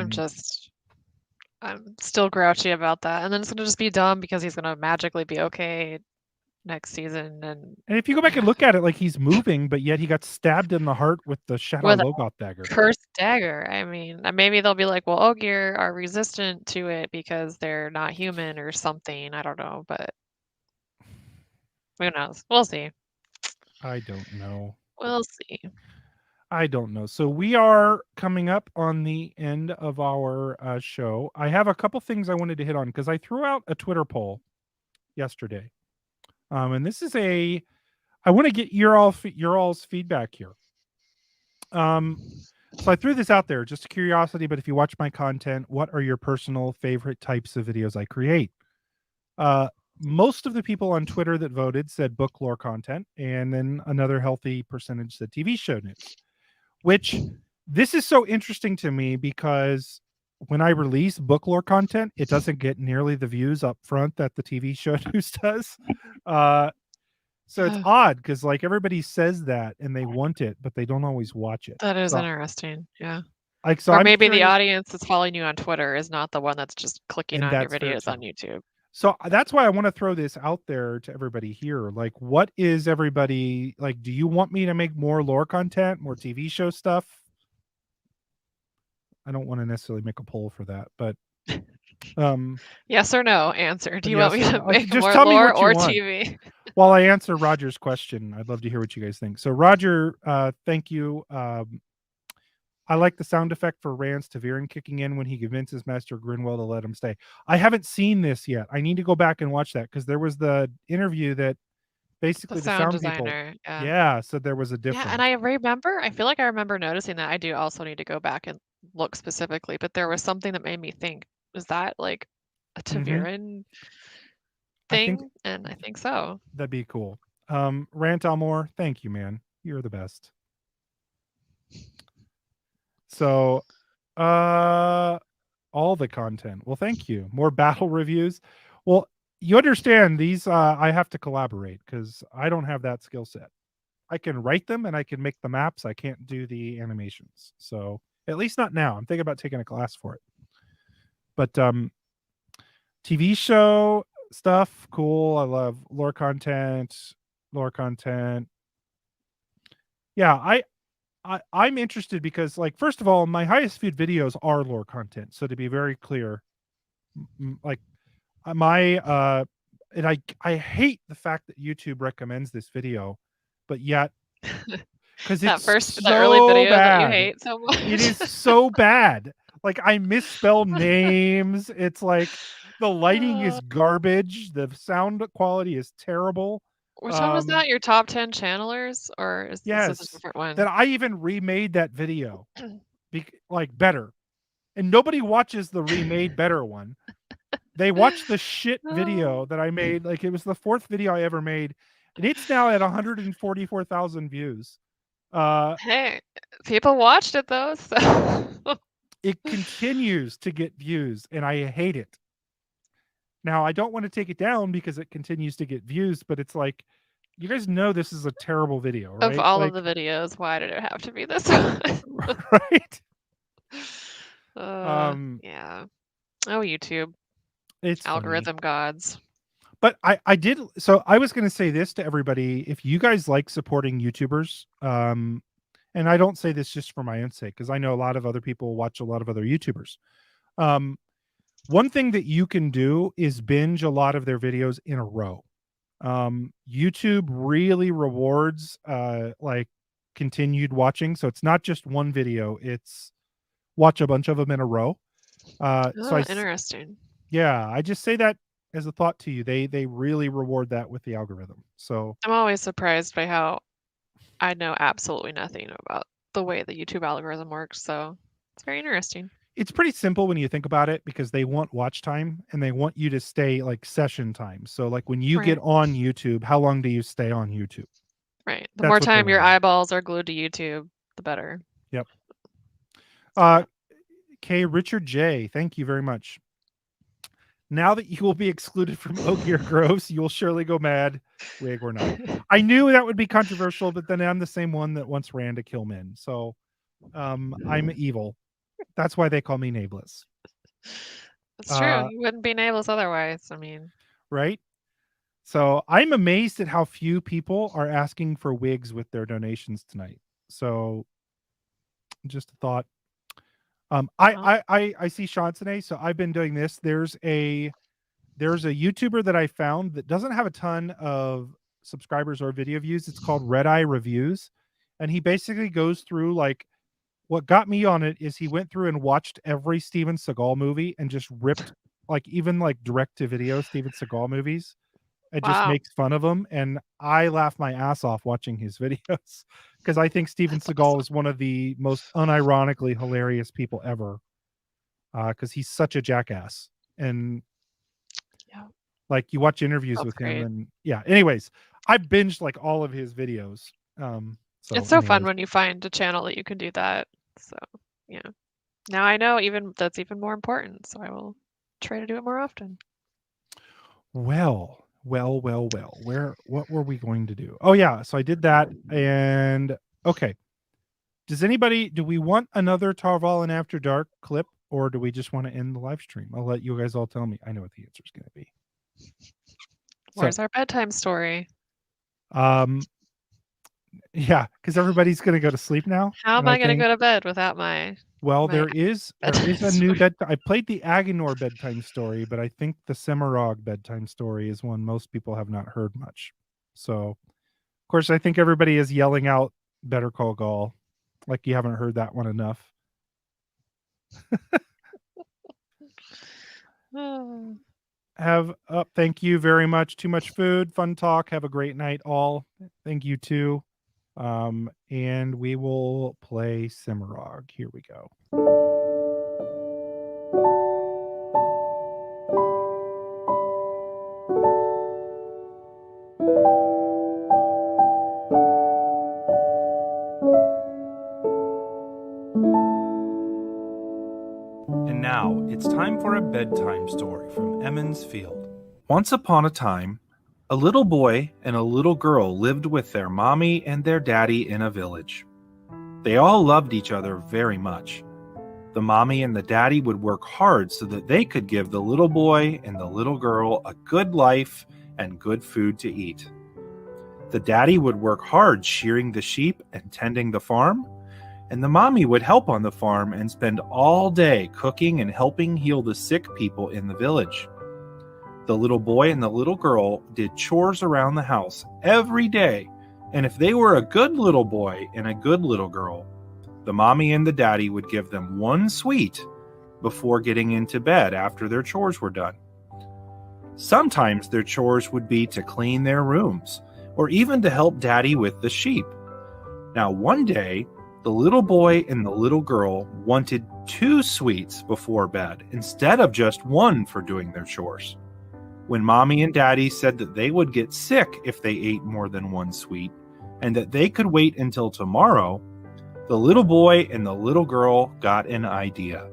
I'm still grouchy about that. And then it's gonna just be dumb because he's gonna magically be okay next season. And if you go back and look at it, like he's moving, but yet he got stabbed in the heart with the Shadow with a Logoth dagger. cursed dagger. I mean, maybe they'll be like, well, Ogier are resistant to it because they're not human or something. I don't know, but who knows? We'll see. I don't know. We'll see. I don't know. So we are coming up on the end of our show. I have a couple things I wanted to hit on because I threw out a Twitter poll yesterday. And this is I want to get your all's feedback here. So I threw this out there, just a curiosity, but if you watch my content, what are your personal favorite types of videos I create? Most of the people on Twitter that voted said book lore content, and then another healthy percentage said TV show news, which this is so interesting to me because when I release book lore content, it doesn't get nearly the views up front that the TV show news does. So it's odd because like everybody says that and they want it, but they don't always watch it. That is So, interesting. Yeah. like, so Or I'm maybe the curious- audience that's following you on Twitter is not the one that's just clicking And on your that's fair videos on too. YouTube. So that's why I want to throw this out there to everybody here. Like, what is everybody like? Do you want me to make more lore content, more TV show stuff? I don't want to necessarily make a poll for that, but Yes or no answer. Do you yes want me or to no. make Just more tell me lore what you or want. TV? while I answer Roger's question, I'd love to hear what you guys think. So Roger, thank you. I like the sound effect for Rance Taviran kicking in when he convinces Master Grinwell to let him stay. I haven't seen this yet. I need to go back and watch that because there was the interview that basically The the sound sound people, designer. Yeah. yeah, said there was a difference. Yeah, and I feel like I remember noticing that. I do also need to go back and look specifically, but there was something that made me think, is that like a Taviran thing? And I think so. That'd be cool. Rant Almore, thank you, man. You're the best. So all the content. Well, thank you. More battle reviews. Well, you understand these I have to collaborate because I don't have that skill set. I can write them and I can make the maps. I can't do the animations. So at least not now. I'm thinking about taking a class for it. But TV show stuff, cool. I love lore content. Yeah, I'm interested because, like, first of all, my highest viewed videos are lore content. So to be very clear, like my and I hate the fact that YouTube recommends this video, but yet because That it's the early video that you bad. hate so much. It is so bad. Like I misspell names. It's like the lighting is garbage. The sound quality is terrible. Which one was that? Your top 10 channelers, or is this a different one? That I even remade that video, like better, and nobody watches the remade better one. They watch the shit video that I made. Like it was the 4th video I ever made, and it's now at 144,000 views. Hey, people watched it though, so it continues to get views, and I hate it. Now, I don't want to take it down because it continues to get views, but it's like, you guys know this is a terrible video, right? Of all of the videos, why did it have to be this one? Right? Yeah. Oh, YouTube. It's algorithm funny. Gods. But I did, so I was going to say this to everybody. If you guys like supporting YouTubers, and I don't say this just for my own sake, because I know a lot of other people watch a lot of other YouTubers. One thing that you can do is binge a lot of their videos in a row. YouTube really rewards like continued watching. So it's not just one video, it's watch a bunch of them in a row. Interesting. Yeah, I just say that as a thought to you. They really reward that with the algorithm. So I'm always surprised by how I know absolutely nothing about the way the YouTube algorithm works. So it's very interesting. It's pretty simple when you think about it, because they want watch time and they want you to stay like session time. So like when you get on YouTube, how long do you stay on YouTube? Right. The That's more what they time your want. eyeballs are glued to YouTube, the better. Yep. K. Richard J. Thank you very much. Now that you will be excluded from Ogier Groves, you will surely go mad, wig or not. I knew that would be controversial, but then I'm the same one that once ran to kill men. So I'm evil. That's why they call me Nae'Blis. It's true. You wouldn't be Nae'Blis otherwise. I mean, Right? So I'm amazed at how few people are asking for wigs with their donations tonight. So just a thought. I see Sean today, so I've been doing this. There's a YouTuber that I found that doesn't have a ton of subscribers or video views. It's called Red Eye Reviews, and he basically goes through like what got me on it is he went through and watched every Steven Seagal movie and just ripped like even like direct to video Steven Seagal movies. It just wow. makes fun of them, and I laugh my ass off watching his videos because I think Steven Seagal is one of the most unironically hilarious people ever. Because he's such a jackass, and Yeah. like you watch interviews That's with great. him, and yeah. Anyways, I binged like all of his videos. So It's so fun anyways. when you find a channel that you can do that. So yeah. Now I know that's even more important. So I will try to do it more often. Well. What were we going to do? Oh yeah, so I did that, and okay. Do we want another Tarval and After Dark clip, or do we just want to end the live stream? I'll let you guys all tell me. I know what the answer is going to be. Where's our bedtime story? Yeah, because everybody's going to go to sleep now. How am I going to go to bed without my? Well, my there is a new bed. I played the Aginor bedtime story, but I think the Semirog bedtime story is one most people have not heard much. So, of course, I think everybody is yelling out Better Call Gaul, like you haven't heard that one enough. Thank you very much. Too much food, fun talk. Have a great night, all. Thank you too. And we will play Semirog. Here we go. And now it's time for a bedtime story from Emmons Field. Once upon a time, a little boy and a little girl lived with their mommy and their daddy in a village. They all loved each other very much. The mommy and the daddy would work hard so that they could give the little boy and the little girl a good life and good food to eat. The daddy would work hard shearing the sheep and tending the farm, and the mommy would help on the farm and spend all day cooking and helping heal the sick people in the village. The little boy and the little girl did chores around the house every day, and if they were a good little boy and a good little girl, the mommy and the daddy would give them one sweet before getting into bed after their chores were done. Sometimes their chores would be to clean their rooms, or even to help daddy with the sheep. Now one day, the little boy and the little girl wanted 2 sweets before bed instead of just one for doing their chores. When mommy and daddy said that they would get sick if they ate more than 1 sweet, and that they could wait until tomorrow, the little boy and the little girl got an idea.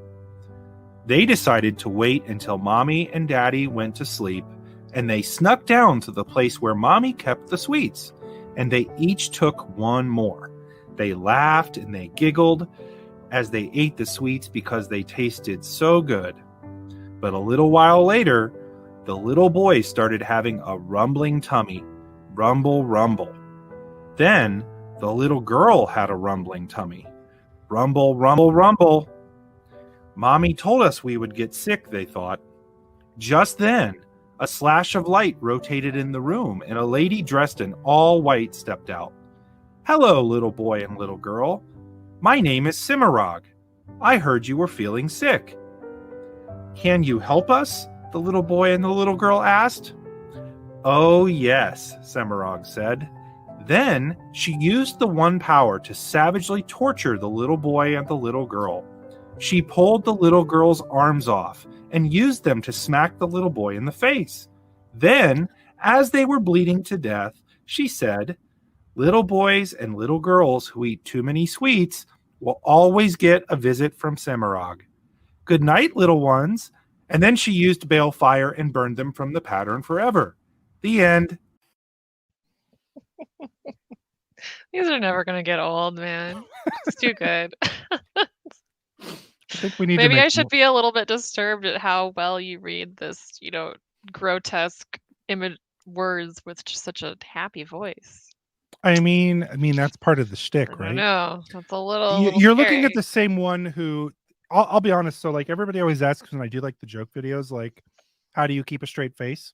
They decided to wait until mommy and daddy went to sleep, and they snuck down to the place where mommy kept the sweets, and they each took 1 more. They laughed and they giggled as they ate the sweets because they tasted so good. But a little while later, the little boy started having a rumbling tummy. Rumble, rumble. Then the little girl had a rumbling tummy. Rumble, rumble, rumble. Mommy told us we would get sick, they thought. Just then, a slash of light rotated in the room, and a lady dressed in all white stepped out. Hello, little boy and little girl. My name is Semirog. I heard you were feeling sick. Can you help us? The little boy and the little girl asked. Oh, yes, Semirog said. Then she used the 1 power to savagely torture the little boy and the little girl. She pulled the little girl's arms off and used them to smack the little boy in the face. Then, as they were bleeding to death, she said, Little boys and little girls who eat too many sweets will always get a visit from Semirog. Good night, little ones. And then she used balefire and burned them from the pattern forever. The end. These are never going to get old, man. It's too good. I think we need to Maybe make I should be a little bit disturbed at how well you read this, grotesque image words with just such a happy voice. I mean that's part of the shtick, I right? don't know. That's a little. You're looking at scary. the same one who I'll be honest. So like everybody always asks when I do like the joke videos, like, how do you keep a straight face?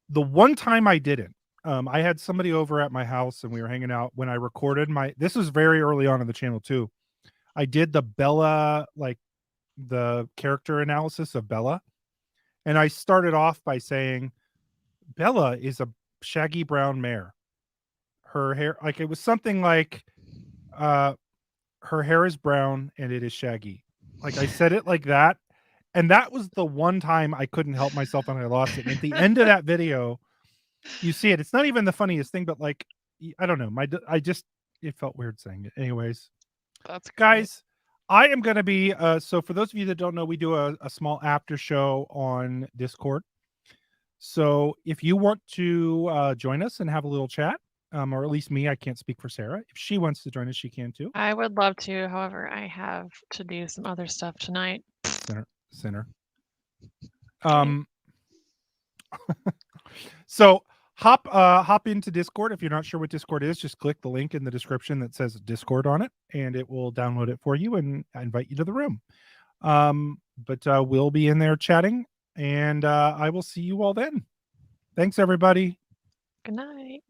The one time I didn't, I had somebody over at my house and we were hanging out when I recorded this was very early on in the channel too. I did the Bella, like the character analysis of Bella. And I started off by saying, Bella is a shaggy brown mare. Her hair, like it was something like, her hair is brown and it is shaggy. Like I said it like that. And that was the one time I couldn't help myself and I lost it. And at the end of that video, you see it. It's not even the funniest thing, but like, I don't know. It felt weird saying it. Anyways, That's great. guys, I am going to be, so for those of you that don't know, we do a small after show on Discord. So if you want to join us and have a little chat, or at least me, I can't speak for Sarah. If she wants to join us, she can too. I would love to. However, I have to do some other stuff tonight. Sinner. So hop into Discord. If you're not sure what Discord is, just click the link in the description that says Discord on it, and it will download it for you and invite you to the room. But we'll be in there chatting, and I will see you all then. Thanks, everybody. Good night.